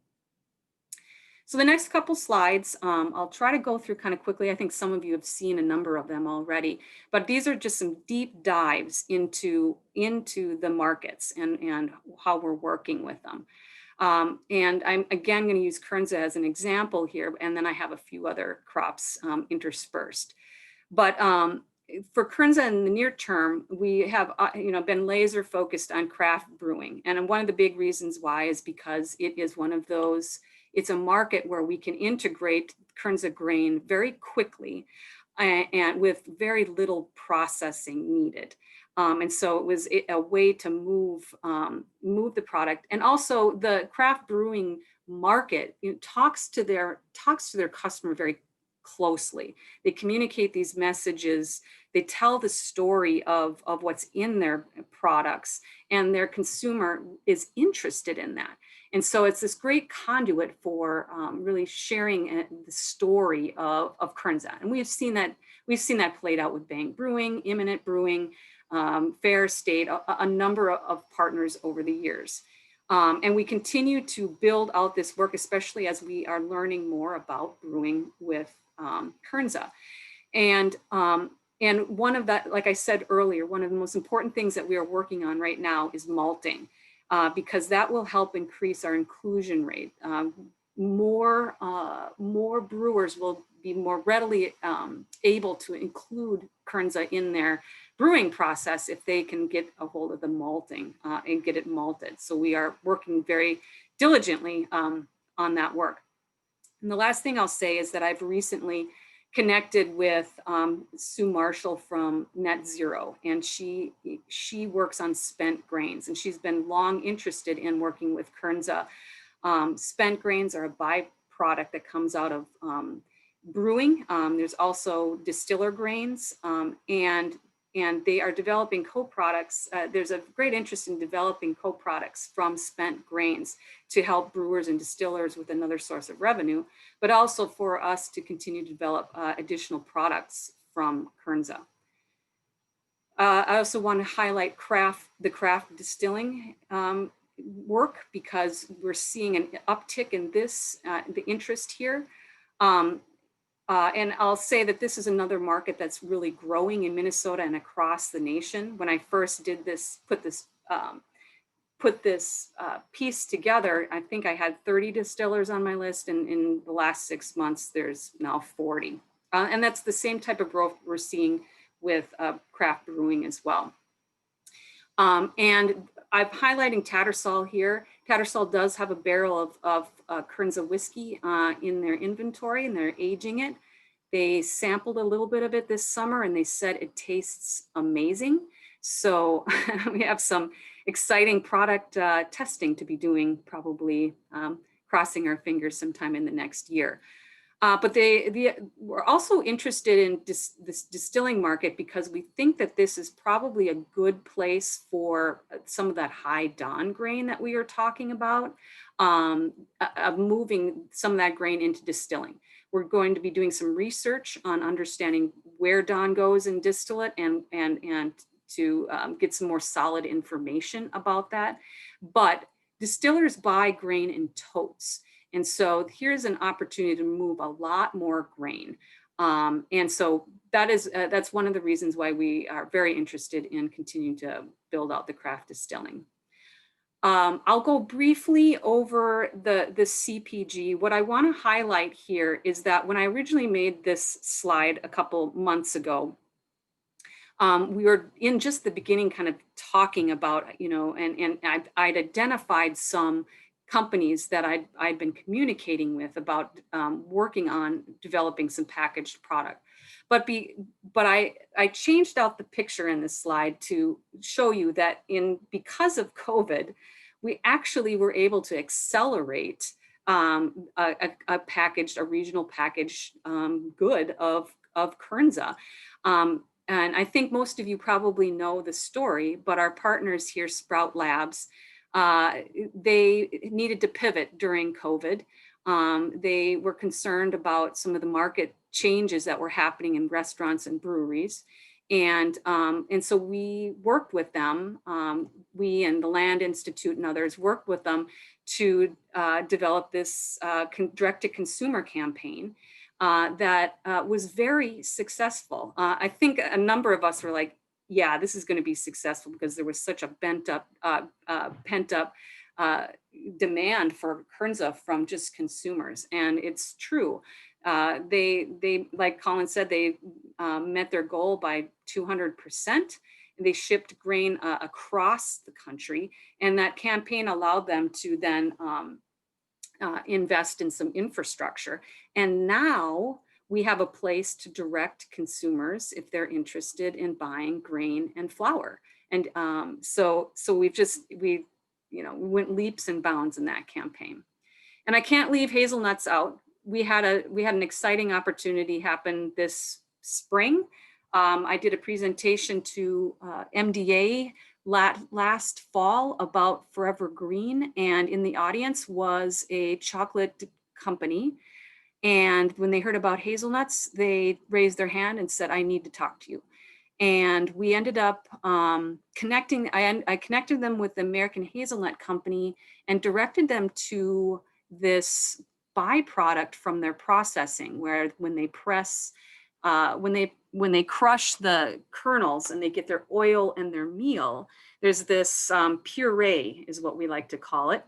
So the next couple slides, I'll try to go through kind of quickly. I think some of you have seen a number of them already, but these are just some deep dives into the markets and how we're working with them. And I'm again going to use Kernza as an example here, and then I have a few other crops interspersed. But for Kernza in the near term, we have been laser focused on craft brewing, and one of the big reasons why is because it is one of those. It's a market where we can integrate Kernza grain very quickly and with very little processing needed. And so it was a way to move the product. And also the craft brewing market talks to their customer very closely. They communicate these messages. They tell the story of what's in their products, and their consumer is interested in that. And so it's this great conduit for really sharing the story of Kernza. And we've seen that played out with Bang Brewing, Imminent Brewing, Fair State, a number of partners over the years. And we continue to build out this work, especially as we are learning more about brewing with Kernza. And one of that, like I said earlier, one of the most important things that we are working on right now is malting, because that will help increase our inclusion rate. More brewers will be more readily able to include Kernza in their brewing process if they can get a hold of the malting and get it malted. So we are working very diligently on that work. And the last thing I'll say is that I've recently connected with Sue Marshall from Net Zero, and she works on spent grains, and she's been long interested in working with Kernza. Spent grains are a byproduct that comes out of brewing. There's also distiller grains, and they are developing co-products. There's a great interest in developing co-products from spent grains to help brewers and distillers with another source of revenue, but also for us to continue to develop additional products from Kernza. I also want to highlight the craft distilling work, because we're seeing an uptick in the interest here. And I'll say that this is another market that's really growing in Minnesota and across the nation. When I first did this, put this piece together, I think I had 30 distillers on my list, and in the last 6 months, there's now 40. And that's the same type of growth we're seeing with craft brewing as well. And I'm highlighting Tattersall here. Tattersall does have a barrel of Kernza whiskey in their inventory, and they're aging it. They sampled a little bit of it this summer, and they said it tastes amazing. So we have some exciting product testing to be doing, probably crossing our fingers sometime in the next year. But we're also interested in this distilling market, because we think that this is probably a good place for some of that high Don grain that we are talking about, of moving some of that grain into distilling. We're going to be doing some research on understanding where Don goes in distillate, and to get some more solid information about that. But distillers buy grain in totes. And so here's an opportunity to move a lot more grain. And so that's one of the reasons why we are very interested in continuing to build out the craft distilling. I'll go briefly over the CPG. What I want to highlight here is that when I originally made this slide a couple months ago, we were in just the beginning kind of talking about, and I'd identified some companies that I'd been communicating with about working on developing some packaged product. But I changed out the picture in this slide to show you that because of COVID, we actually were able to accelerate a regional packaged good of Kernza. And I think most of you probably know the story, but our partners here, Sprout Labs, they needed to pivot during COVID. They were concerned about some of the market changes that were happening in restaurants and breweries. And so we worked with them, we and the Land Institute and others worked with them to develop this direct-to-consumer campaign that was very successful. I think a number of us were like, yeah, this is going to be successful, because there was such a pent-up demand for Kernza from just consumers. And it's true. They like Colin said, they met their goal by 200%. They shipped grain across the country, and that campaign allowed them to then invest in some infrastructure. And now we have a place to direct consumers if they're interested in buying grain and flour. And so we went leaps and bounds in that campaign. And I can't leave hazelnuts out. we had an exciting opportunity happen this spring. I did a presentation to MDA last fall about Forever Green, and in the audience was a chocolate company. And when they heard about hazelnuts, they raised their hand and said, "I need to talk to you." And we ended up connecting. I connected them with the American Hazelnut Company and directed them to this byproduct from their processing, where when they press, when they crush the kernels and they get their oil and their meal, there's this puree, is what we like to call it.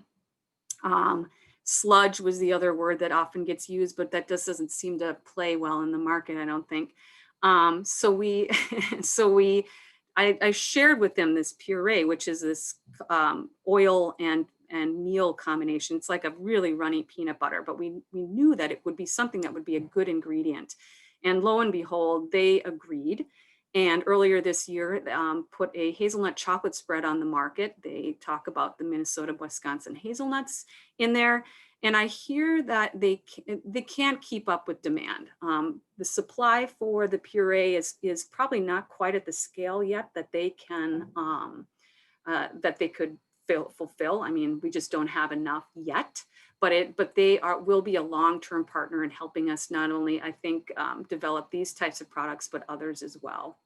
Sludge was the other word that often gets used, but that just doesn't seem to play well in the market, I don't think. I shared with them this puree, which is this oil and meal combination. It's like a really runny peanut butter, but we knew that it would be something that would be a good ingredient. And lo and behold, they agreed. And earlier this year, put a hazelnut chocolate spread on the market. They talk about the Minnesota, Wisconsin hazelnuts in there. And I hear that they can't keep up with demand. The supply for the puree is probably not quite at the scale yet that they can, that they could fulfill. I mean, we just don't have enough yet. But they will be a long-term partner in helping us not only, I think, develop these types of products, but others as well.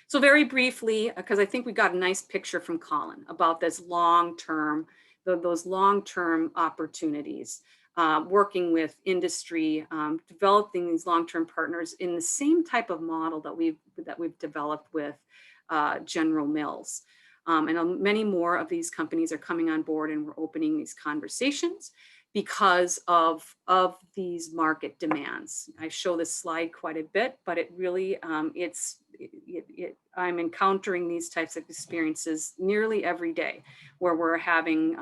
So very briefly, because I think we got a nice picture from Colin about this long-term, those long-term opportunities, working with industry, developing these long-term partners in the same type of model that we've developed with General Mills. And many more of these companies are coming on board, and we're opening these conversations because of these market demands. I show this slide quite a bit, but it really, I'm encountering these types of experiences nearly every day, where we're having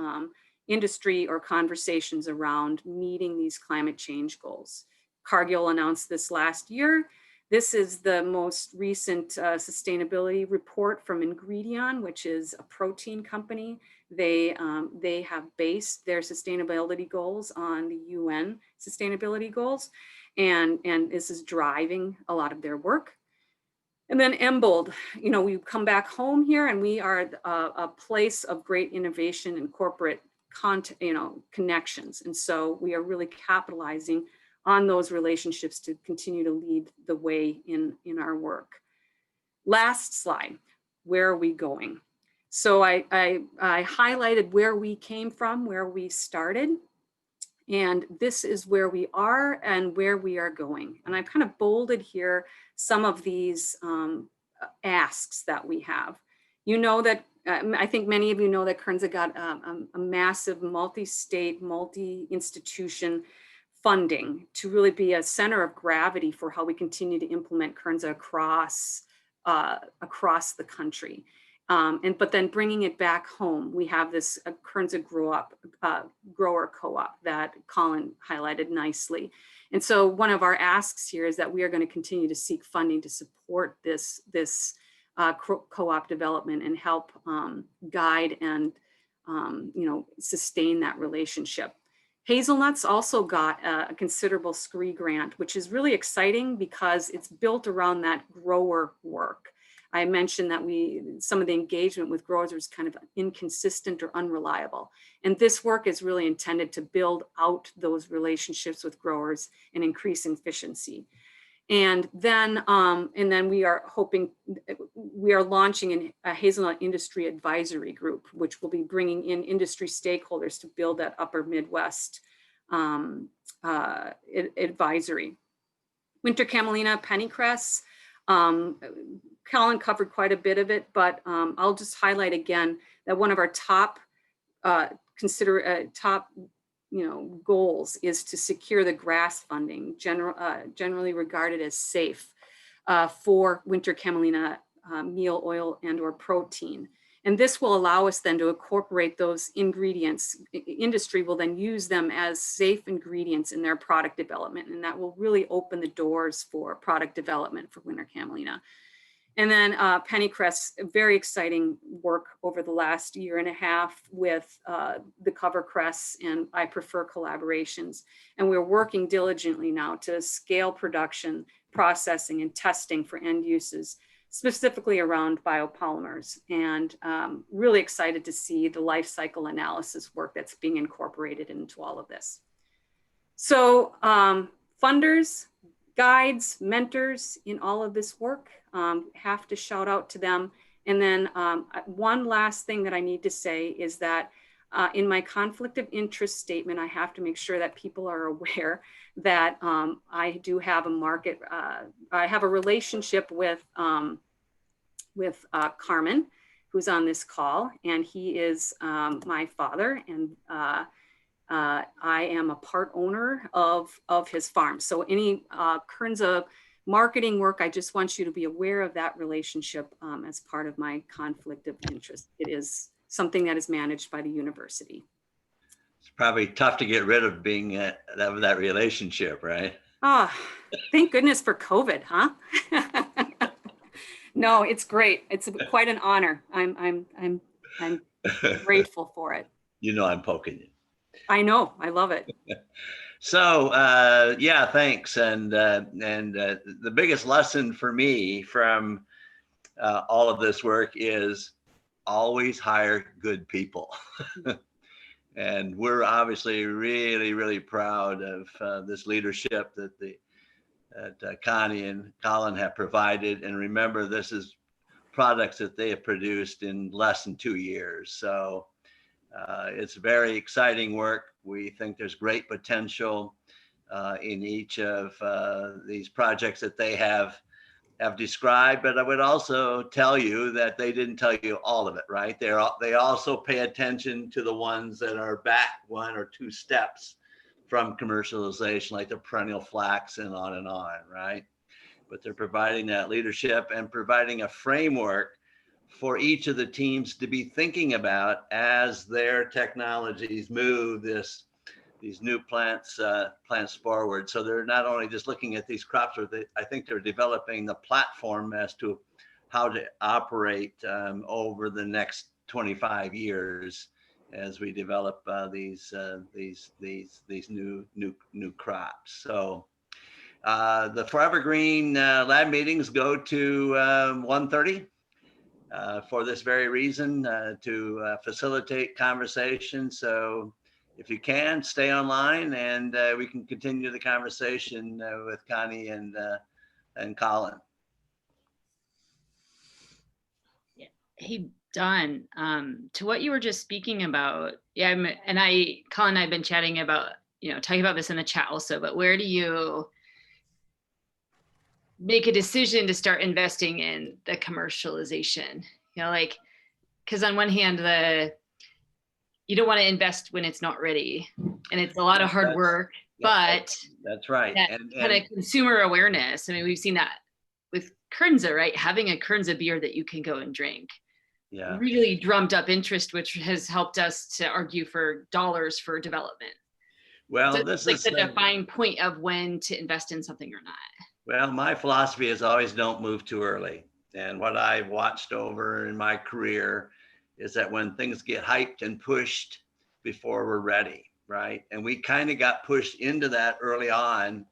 industry or conversations around meeting these climate change goals. Cargill announced this last year. This is the most recent sustainability report from Ingredion, which is a protein company. They have based their sustainability goals on the UN sustainability goals, and this is driving a lot of their work. And then Embold, you know, we come back home here, and we are a place of great innovation and corporate connections, and so we are really capitalizing on those relationships to continue to lead the way in our work. Last slide, where are we going? So I highlighted where we came from, where we started, and this is where we are and where we are going. And I've kind of bolded here some of these asks that we have. You know that, I think many of you know that Kernza got a massive multi-state, multi-institution funding to really be a center of gravity for how we continue to implement Kernza across the country. But then bringing it back home, we have this Kernza grower co-op that Colin highlighted nicely. And so one of our asks here is that we are going to continue to seek funding to support this co-op development and help guide and sustain that relationship. Hazelnuts also got a considerable SCREE grant, which is really exciting because it's built around that grower work. I mentioned that some of the engagement with growers was kind of inconsistent or unreliable. And this work is really intended to build out those relationships with growers and increase efficiency. And then we are launching a hazelnut industry advisory group, which will be bringing in industry stakeholders to build that upper Midwest advisory. Winter camelina, pennycress. Colin covered quite a bit of it, but I'll just highlight again that one of our top goals is to secure the grass funding, generally regarded as safe for winter camelina meal, oil, and or protein. And this will allow us then to incorporate those ingredients. Industry will then use them as safe ingredients in their product development, and that will really open the doors for product development for winter camelina. And then Pennycrest, very exciting work over the last year and a half with the cover crests, and I prefer collaborations. And we're working diligently now to scale production, processing, and testing for end uses, specifically around biopolymers. And really excited to see the life cycle analysis work that's being incorporated into all of this. So funders, guides, mentors in all of this work, have to shout out to them. And then one last thing that I need to say is that in my conflict of interest statement, I have to make sure that people are aware that I do have a market, I have a relationship with Carmen, who's on this call, and he is my father, and I am a part owner of his farm. So any Kernza marketing work, I just want you to be aware of that relationship as part of my conflict of interest. It is something that is managed by the university. It's probably tough to get rid of being that relationship, right? Oh, thank goodness for COVID, huh? No, it's great. It's quite an honor. I'm grateful for it. You know I'm poking you. I know. I love it. So yeah, thanks. And the biggest lesson for me from all of this work is always hire good people. And we're obviously really, really proud of this leadership that Connie and Colin have provided. And remember, this is products that they have produced in less than 2 years. So it's very exciting work. We think there's great potential in each of these projects that they have described, but I would also tell you that they didn't tell you all of it, right? They also pay attention to the ones that are back 1 or 2 steps from commercialization, like the perennial flax and on, right? But they're providing that leadership and providing a framework for each of the teams to be thinking about as their technologies move these new plants forward. So they're not only just looking at these crops, I think they're developing the platform as to how to operate over the next 25 years as we develop these new crops. So the Forever Green lab meetings go to 1:30. For this very reason, to facilitate conversation. So if you can, stay online, and we can continue the conversation with Connie and Colin. Yeah. Hey, Don, to what you were just speaking about, yeah, Colin and I have been chatting about, talking about this in the chat also, but where do you make a decision to start investing in the commercialization? Because on one hand, you don't want to invest when it's not ready, and it's a lot of hard work, but that's right. That kind of consumer awareness. I mean, we've seen that with Kernza, right? Having a Kernza beer that you can go and drink. Yeah. Really drummed up interest, which has helped us to argue for dollars for development. Well, so this is is such a fine point of when to invest in something or not. Well, my philosophy is always don't move too early. And what I've watched over in my career is that when things get hyped and pushed before we're ready, right? And we kind of got pushed into that early on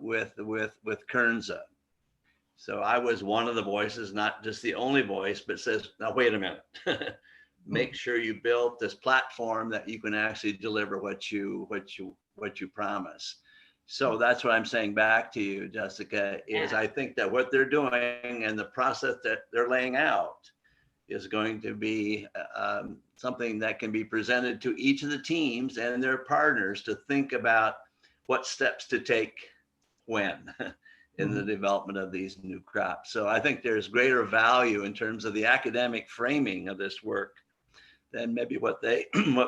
with Kernza. So I was one of the voices, not just the only voice, but says, now wait a minute. Make sure you build this platform that you can actually deliver what you promise. So that's what I'm saying back to you, Jessica, is I think that what they're doing and the process that they're laying out is going to be something that can be presented to each of the teams and their partners to think about what steps to take when in the development of these new crops. So I think there's greater value in terms of the academic framing of this work than maybe what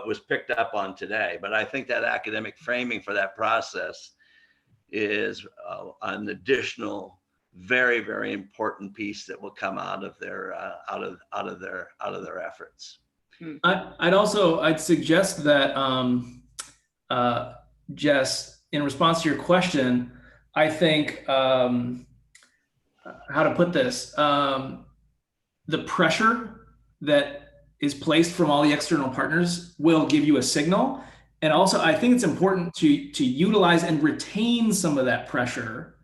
was picked up on today. But I think that academic framing for that process is an additional, very, very important piece that will come out of their efforts. I'd suggest that Jess, in response to your question, I think how to put this, the pressure that is placed from all the external partners will give you a signal. And also, I think it's important to utilize and retain some of that pressure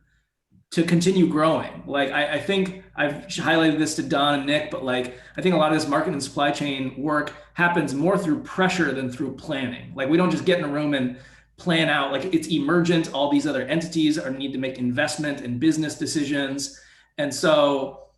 to continue growing. Like I think I've highlighted this to Don and Nick, but like I think a lot of this market and supply chain work happens more through pressure than through planning. Like we don't just get in a room and plan out, like it's emergent. All these other entities need to make investment and business decisions. And so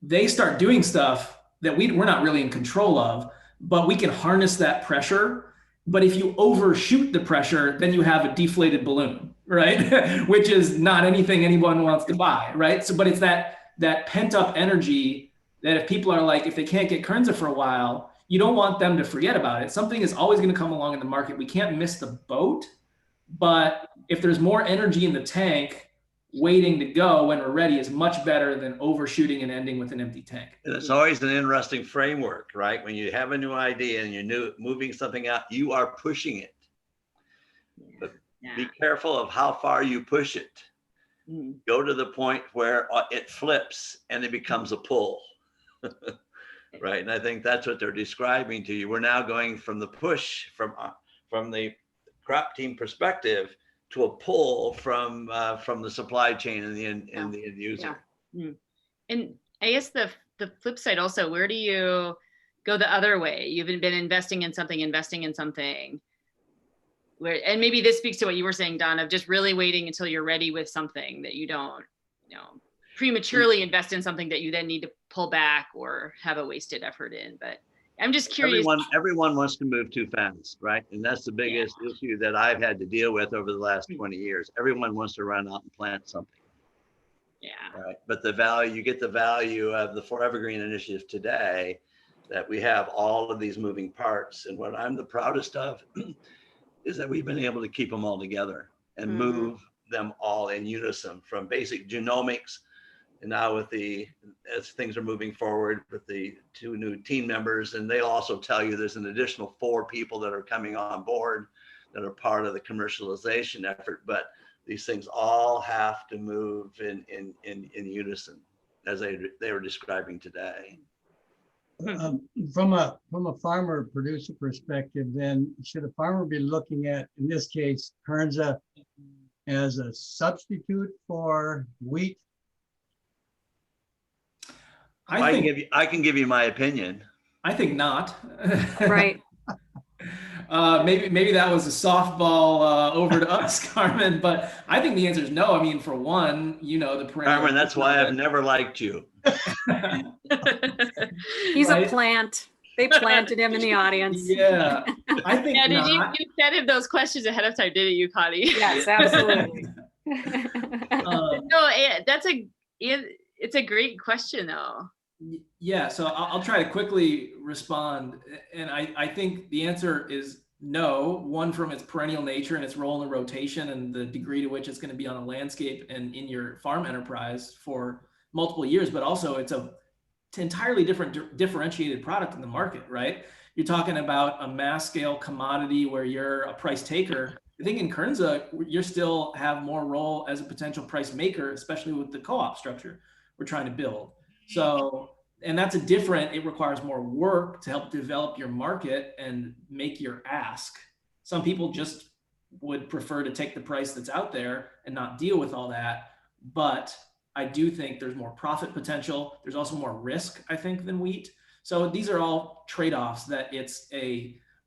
they start doing stuff that we're not really in control of, but we can harness that pressure. But if you overshoot the pressure, then you have a deflated balloon, right? Which is not anything anyone wants to buy, right? So, but it's that pent up energy that if people are like, if they can't get Kernza for a while, you don't want them to forget about it. Something is always going to come along in the market. We can't miss the boat, but if there's more energy in the tank waiting to go when we're ready is much better than overshooting and ending with an empty tank. And it's always an interesting framework, right? When you have a new idea and you're moving something out, you are pushing it. But be careful of how far you push it. Go to the point where it flips and it becomes a pull. Right? And I think that's what they're describing to you. We're now going from the push from the crop team perspective to a pull from the supply chain and the end user. Yeah. And I guess the flip side also, where do you go the other way? You've been investing in something, and maybe this speaks to what you were saying, Don, of just really waiting until you're ready with something, that you don't, prematurely invest in something that you then need to pull back or have a wasted effort in. But I'm just curious. Everyone wants to move too fast, right? And that's the biggest issue that I've had to deal with over the last 20 years. Everyone wants to run out and plant something. Yeah. Right. But you get the value of the Forever Green initiative today, that we have all of these moving parts. And what I'm the proudest of is that we've been able to keep them all together and move them all in unison, from basic genomics. And now as things are moving forward with the 2 new team members, and they'll also tell you there's an additional 4 people that are coming on board that are part of the commercialization effort. But these things all have to move in unison, as they were describing today. From a farmer producer perspective, then should a farmer be looking at, in this case, Kernza as a substitute for wheat? I can give you my opinion. I think not. Right. Maybe that was a softball over to us, Carmen, but I think the answer is no. I mean, for one, the perennial. Carmen, that's why I've never liked you. He's a plant. They planted him in the audience. Yeah, I think not. You fed him those questions ahead of time, didn't you, Connie? Yes, absolutely. No, it's a great question, though. Yeah, so I'll try to quickly respond. And I think the answer is no, one, from its perennial nature and its role in the rotation and the degree to which it's going to be on a landscape and in your farm enterprise for multiple years, but also it's an entirely different differentiated product in the market, right? You're talking about a mass scale commodity where you're a price taker. I think in Kernza, you still have more role as a potential price maker, especially with the co-op structure we're trying to build. So, and that's it requires more work to help develop your market and make your ask. Some people just would prefer to take the price that's out there and not deal with all that. But I do think there's more profit potential. There's also more risk, I think, than wheat. So these are all trade-offs that it's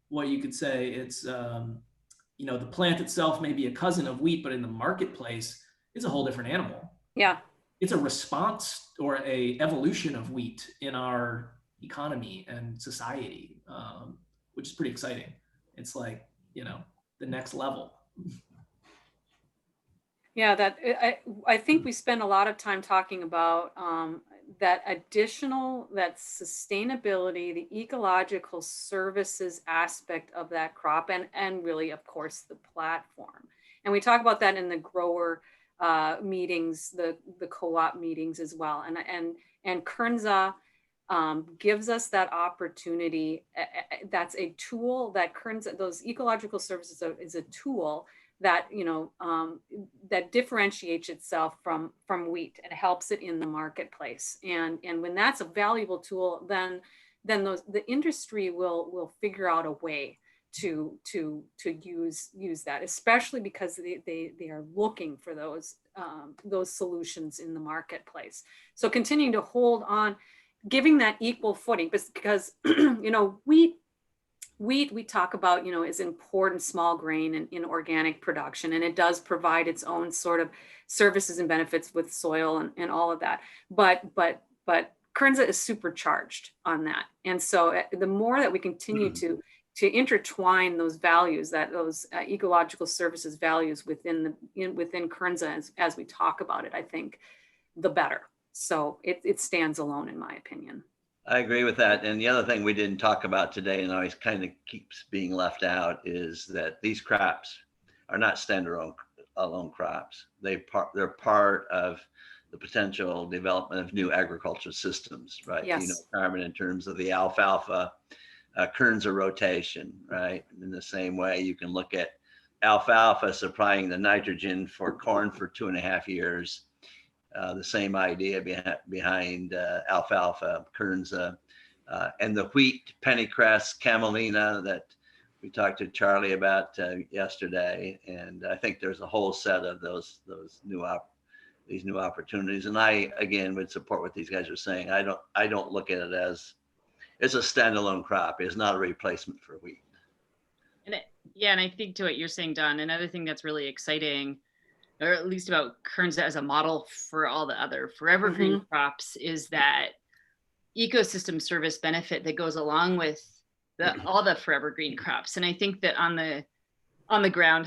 what you could say, it's, the plant itself may be a cousin of wheat, but in the marketplace, it's a whole different animal. Yeah. It's a response or a evolution of wheat in our economy and society, which is pretty exciting. It's like, the next level. Yeah, I think we spend a lot of time talking about that sustainability, the ecological services aspect of that crop, and really, of course, the platform. And we talk about that in the grower meetings, the co-op meetings as well. And Kernza gives us that opportunity. That's a tool that Kernza, those ecological services is a tool that, that differentiates itself from wheat and helps it in the marketplace. And when that's a valuable tool, then the industry will figure out a way to use that, especially because they are looking for those solutions in the marketplace. So continuing to hold on, giving that equal footing, because wheat we talk about, is important small grain in organic production, and it does provide its own sort of services and benefits with soil and all of that. But Kernza is supercharged on that. And so the more that we continue to intertwine those values, those ecological services values within Kernza as we talk about it, I think the better. So it stands alone, in my opinion. I agree with that. And the other thing we didn't talk about today, and always kind of keeps being left out, is that these crops are not standalone crops. They're part of the potential development of new agricultural systems, right? Yes. Carmen, in terms of the alfalfa Kernza rotation, right? In the same way, you can look at alfalfa supplying the nitrogen for corn for 2.5 years. The same idea behind alfalfa, Kernza, and the wheat, pennycress, camelina that we talked to Charlie about yesterday. And I think there's a whole set of these new opportunities. And I, again, would support what these guys are saying. I don't look at it as it's a standalone crop. It's not a replacement for wheat. And I think to what you're saying, Don, another thing that's really exciting, or at least about Kernza as a model for all the other forever green crops, is that ecosystem service benefit that goes along with all the forever green crops. And I think that on the ground,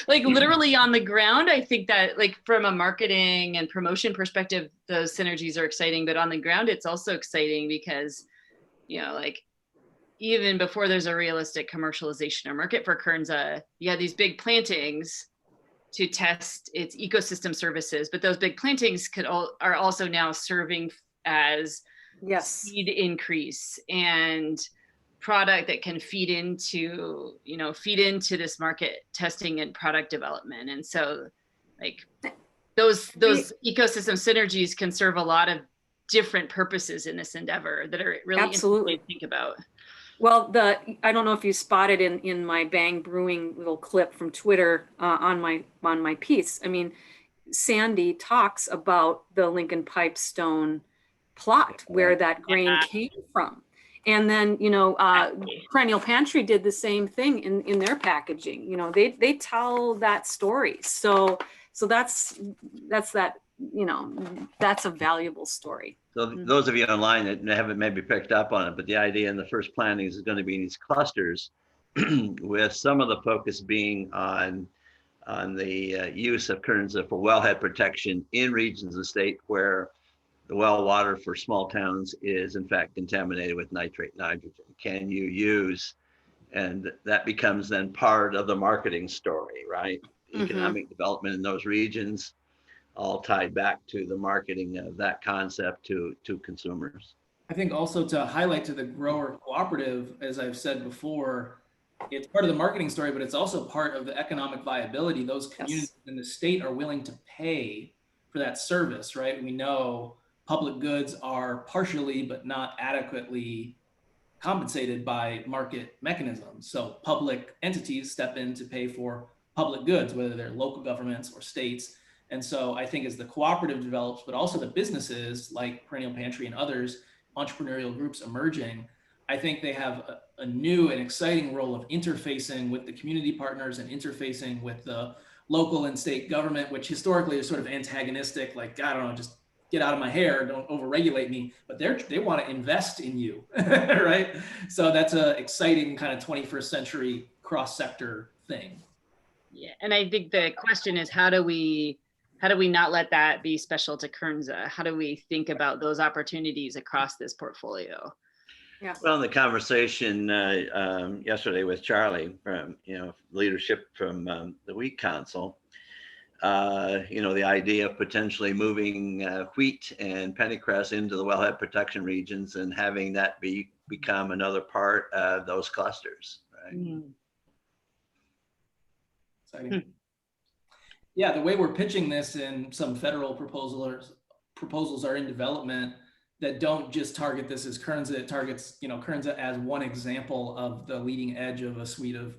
like literally on the ground, I think that like from a marketing and promotion perspective, those synergies are exciting, but on the ground, it's also exciting because, like even before there's a realistic commercialization or market for Kernza, you have these big plantings to test its ecosystem services, but those big plantings are also now serving as seed increase and product that can feed into this market testing and product development. And so like those ecosystem synergies can serve a lot of different purposes in this endeavor that are really absolutely interesting to think about. Well, I don't know if you spotted in my Bang Brewing little clip from Twitter on my piece. I mean, Sandy talks about the Lincoln Pipestone plot where that grain came from. And then, Perennial Pantry did the same thing in their packaging. They tell that story. So that's that, that's a valuable story. So those of you online that haven't maybe picked up on it, but the idea in the first plantings is going to be in these clusters with some of the focus being on the use of Kernza for wellhead protection in regions of the state where the well water for small towns is in fact contaminated with nitrate nitrogen. Can you use, and that becomes then part of the marketing story, right? Economic development in those regions, all tied back to the marketing of that concept to consumers. I think also to highlight to the grower cooperative, as I've said before, it's part of the marketing story, but it's also part of the economic viability. Those communities in the state are willing to pay for that service, right? We know public goods are partially, but not adequately compensated by market mechanisms. So public entities step in to pay for public goods, whether they're local governments or states. And so I think as the cooperative develops, but also the businesses like Perennial Pantry and others, entrepreneurial groups emerging, I think they have a new and exciting role of interfacing with the community partners and interfacing with the local and state government, which historically is sort of antagonistic, like, I don't know, just get out of my hair, don't overregulate me, but they want to invest in you, right? So that's an exciting kind of 21st century cross-sector thing. Yeah, and I think the question is, how do we not let that be special to Kernza? How do we think about those opportunities across this portfolio? Yeah. Well, in the conversation yesterday with Charlie from leadership from the Wheat Council, the idea of potentially moving wheat and pennycress into the wellhead protection regions and having that become another part of those clusters, right? Exciting. Yeah, the way we're pitching this in some federal proposals are in development that don't just target this as Kernza. It targets, Kernza as one example of the leading edge of a suite of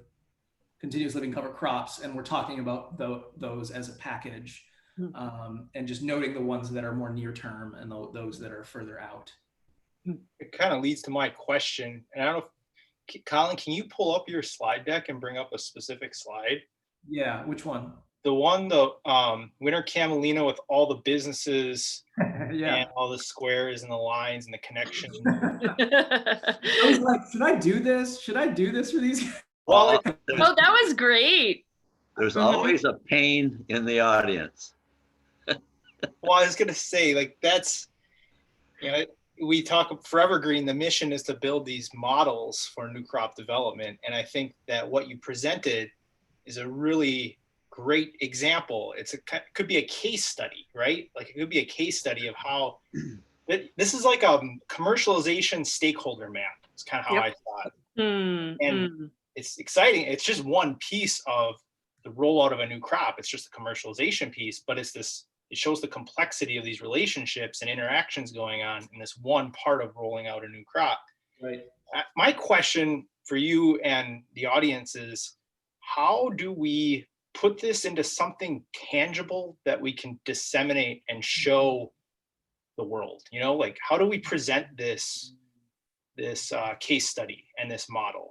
continuous living cover crops. And we're talking about those as a package, and just noting the ones that are more near term and those that are further out. It kind of leads to my question. And I don't know if, Colin, can you pull up your slide deck and bring up a specific slide? Yeah, which one? The one, the winter camelina with all the businesses Yeah. and all the squares and the lines and the connections. I was like, should I do this? Should I do this for these guys? Well, Oh, that was great. There's always a pain in the audience. well, I was going to say, like, that's, we talk Forever Green, the mission is to build these models for new crop development. And I think that what you presented is a really great example. It could be a case study, right? Like it could be a case study of how this is like a commercialization stakeholder map. It's kind of how I saw it. And it's exciting. It's just one piece of the rollout of a new crop. It's just a commercialization piece, but it shows the complexity of these relationships and interactions going on in this one part of rolling out a new crop. Right. My question for you and the audience is, how do we put this into something tangible that we can disseminate and show the world? Like, how do we present this case study and this model?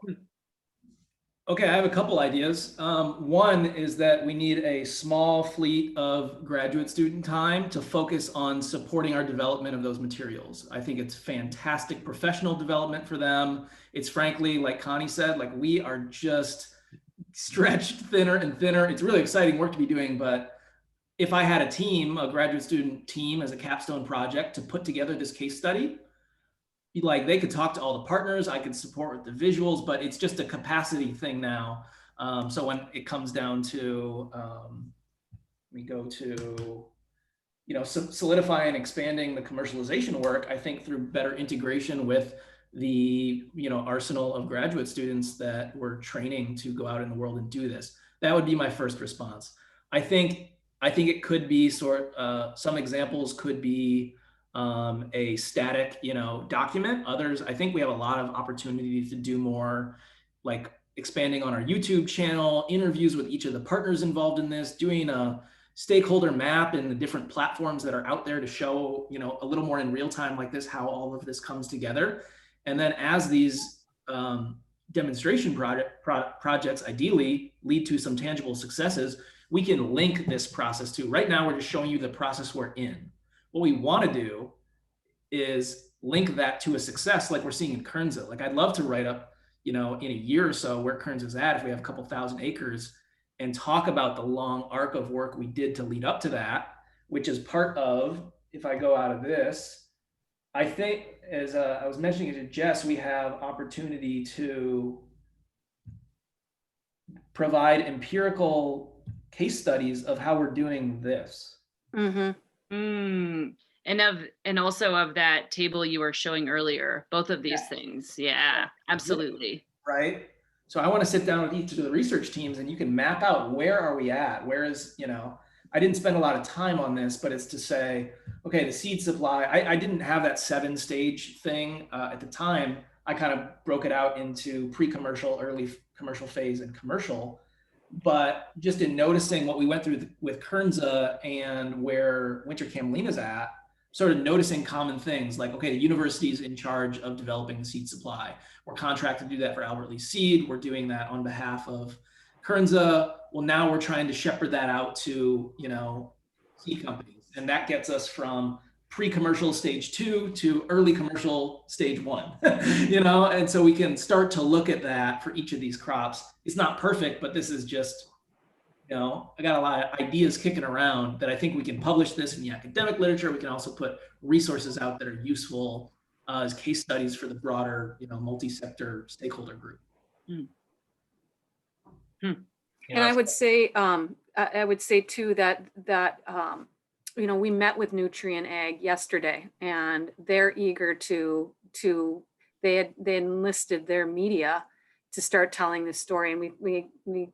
Okay, I have a couple ideas. One is that we need a small fleet of graduate student time to focus on supporting our development of those materials. I think it's fantastic professional development for them. It's frankly, like Connie said, like we are just stretched thinner and thinner. It's really exciting work to be doing, but if I had a team, a graduate student team as a capstone project to put together this case study, like they could talk to all the partners, I could support with the visuals, but it's just a capacity thing now. So when it comes down to, we go to, solidifying and expanding the commercialization work, I think through better integration with the arsenal of graduate students that we're training to go out in the world and do this. That would be my first response. I think it could be some examples could be a static, document. Others, I think we have a lot of opportunities to do more, like expanding on our YouTube channel, interviews with each of the partners involved in this, doing a stakeholder map and the different platforms that are out there to show, a little more in real time like this, how all of this comes together. And then as these demonstration projects ideally lead to some tangible successes, we can link this process to. Right now, we're just showing you the process we're in. What we want to do is link that to a success like we're seeing in Kernza. Like I'd love to write up, in a year or so where Kernza's at, if we have a couple thousand acres, and talk about the long arc of work we did to lead up to that, which is part of, if I go out of this, I think, as I was mentioning to Jess, we have opportunity to provide empirical case studies of how we're doing this. And also of that table you were showing earlier, both of these things. Yeah, absolutely. Right. So I want to sit down with each of the research teams and you can map out where are we at? Where is, I didn't spend a lot of time on this, but it's to say, okay, the seed supply, I didn't have that 7-stage thing at the time. I kind of broke it out into pre-commercial, early commercial phase, and commercial. But just in noticing what we went through with Kernza and where winter camelina's at, sort of noticing common things like, okay, the university is in charge of developing the seed supply. We're contracted to do that for Albert Lee Seed. We're doing that on behalf of Kernza. Well, now we're trying to shepherd that out to, seed companies. And that gets us from pre-commercial stage 2 to early commercial stage 1, and so we can start to look at that for each of these crops. It's not perfect, but this is just, I got a lot of ideas kicking around that I think we can publish this in the academic literature. We can also put resources out that are useful as case studies for the broader, multi-sector stakeholder group. And I would say too that we met with Nutrient Ag yesterday, and they're eager to they enlisted their media to start telling the story, and we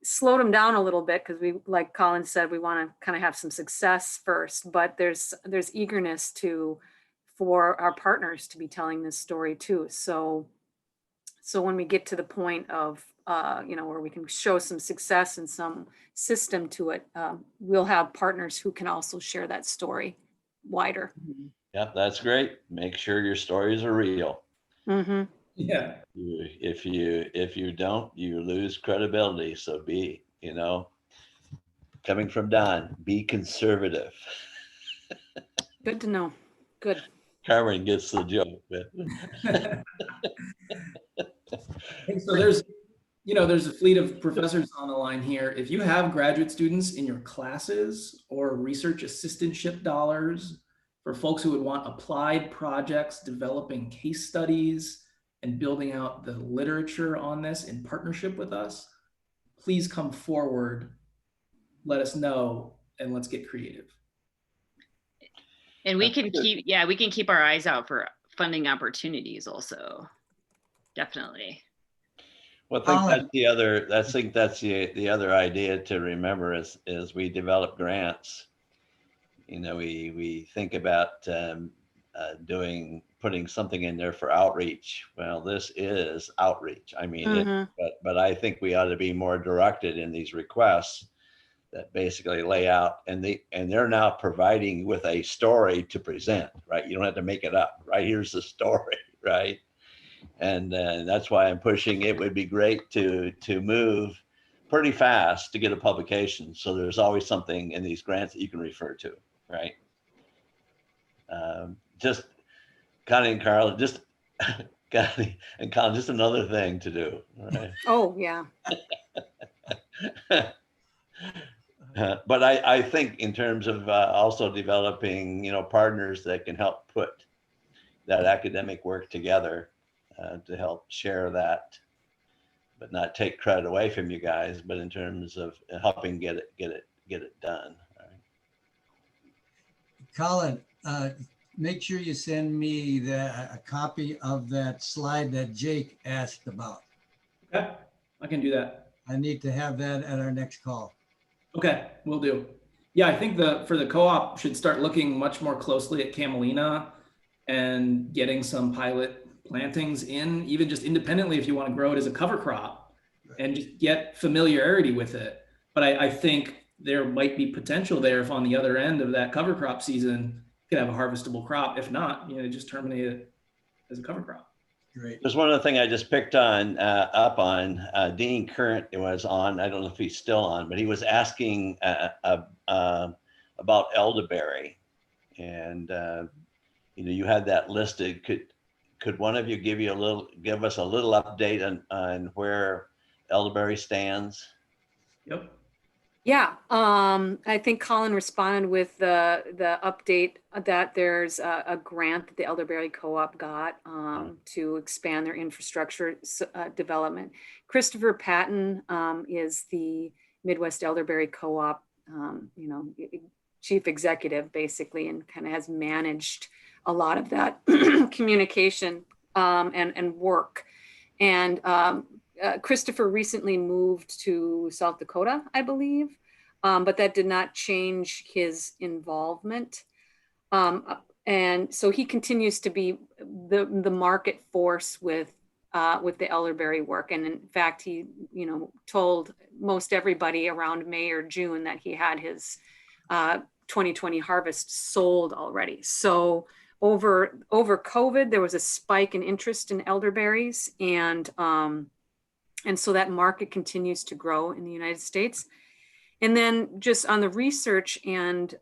slowed them down a little bit because we, like Colin said, we want to kind of have some success first, but there's eagerness for our partners to be telling this story too. So when we get to the point of, where we can show some success and some system to it, we'll have partners who can also share that story wider. Yep, that's great. Make sure your stories are real. Mm-hmm. Yeah. If you don't, you lose credibility. So be, coming from Don, be conservative. Good to know. Good. Carmen gets the joke. So there's a fleet of professors on the line here. If you have graduate students in your classes or research assistantship dollars for folks who would want applied projects, developing case studies, and building out the literature on this in partnership with us, please come forward, let us know, and let's get creative. And we can keep our eyes out for funding opportunities also. Definitely. Well, I think that's the other idea to remember is we develop grants. We think about putting something in there for outreach. Well, this is outreach. I mean, but I think we ought to be more directed in these requests that basically lay out, and they're now providing with a story to present, right? You don't have to make it up, right? Here's the story, right? And that's why I'm pushing. It would be great to move pretty fast to get a publication. So there's always something in these grants that you can refer to, right? Just Connie and Carl, just Connie and Colin, just another thing to do, right? Oh, yeah. But I think in terms of also developing, partners that can help put that academic work together to help share that, but not take credit away from you guys, but in terms of helping get it done. Right? Colin, make sure you send me a copy of that slide that Jake asked about. Okay, I can do that. I need to have that at our next call. Okay, will do. Yeah, I think for the co-op should start looking much more closely at camelina and getting some pilot plantings in, even just independently if you want to grow it as a cover crop and just get familiarity with it. But I think there might be potential there if on the other end of that cover crop season, you could have a harvestable crop. If not, just terminate it as a cover crop. Great. There's one other thing I just picked up on. Dean Current was on. I don't know if he's still on, but he was asking about elderberry, and you had that listed. Could one of you give us a little update on where elderberry stands? Yep. Yeah, I think Colin responded with the update that there's a grant that the Elderberry Co-op got to expand their infrastructure development. Christopher Patton is the Midwest Elderberry Co-op, chief executive basically, and kind of has managed a lot of that communication and work. And Christopher recently moved to South Dakota, I believe, but that did not change his involvement. And so he continues to be the market force with the elderberry work. And in fact, he, told most everybody around May or June that he had his 2020 harvest sold already. So over COVID, there was a spike in interest in elderberries, and so that market continues to grow in the United States. And then just on the research, and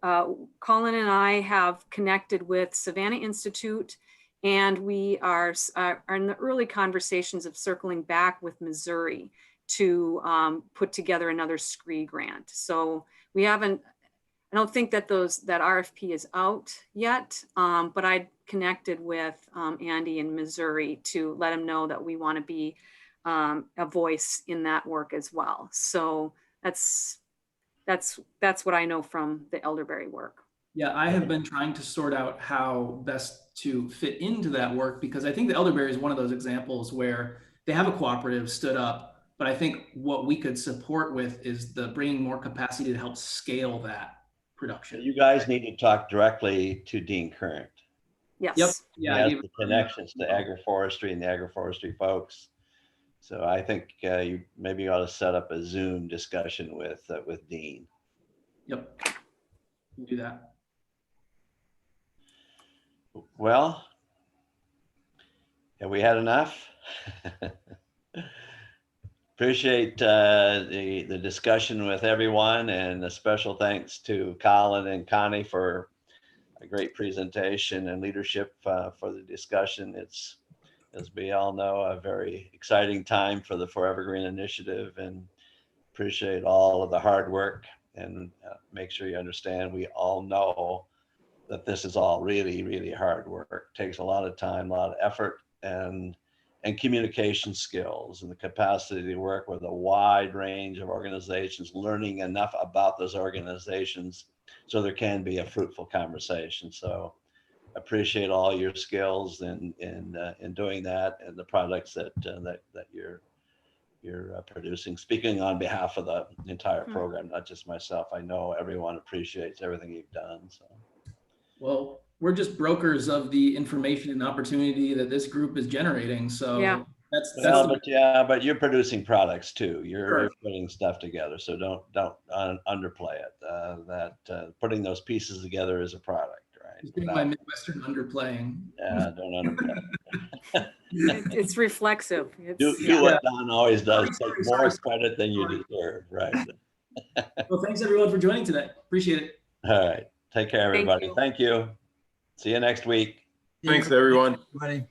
Colin and I have connected with Savannah Institute, and we are in the early conversations of circling back with Missouri to put together another SCREE grant. So we haven't, I don't think that that RFP is out yet, but I connected with Andy in Missouri to let him know that we want to be a voice in that work as well. So that's what I know from the elderberry work. Yeah, I have been trying to sort out how best to fit into that work, because I think the elderberry is one of those examples where they have a cooperative stood up But I think what we could support with is the bringing more capacity to help scale that production. You guys need to talk directly to Dean Current. Yes. Yep. He Yeah. has the connections to agroforestry and the agroforestry folks. So I think you maybe ought to set up a Zoom discussion with Dean. Yep. We'll do that. Well, have we had enough? Appreciate the discussion with everyone, and a special thanks to Colin and Connie for a great presentation and leadership for the discussion. It's, as we all know, a very exciting time for the Forever Green Initiative, and appreciate all of the hard work, and make sure you understand we all know that this is all really, really hard work. It takes a lot of time, a lot of effort, and communication skills, and the capacity to work with a wide range of organizations, learning enough about those organizations so there can be a fruitful conversation. So appreciate all your skills in doing that, and the products that you're producing. Speaking on behalf of the entire program, not just myself, I know everyone appreciates everything you've done. So. Well, we're just brokers of the information and opportunity that this group is generating. So Yeah. but you're producing products too. You're putting stuff together. So don't underplay it. Putting those pieces together is a product, right? Just doing my Midwestern underplaying. Yeah, don't underplay it. It's reflexive. Do what Don always does. Take more credit than you deserve, right? Well, thanks everyone for joining today. Appreciate it. All right. Take care, everybody. Thank you. See you next week. Thanks, everyone. Everybody.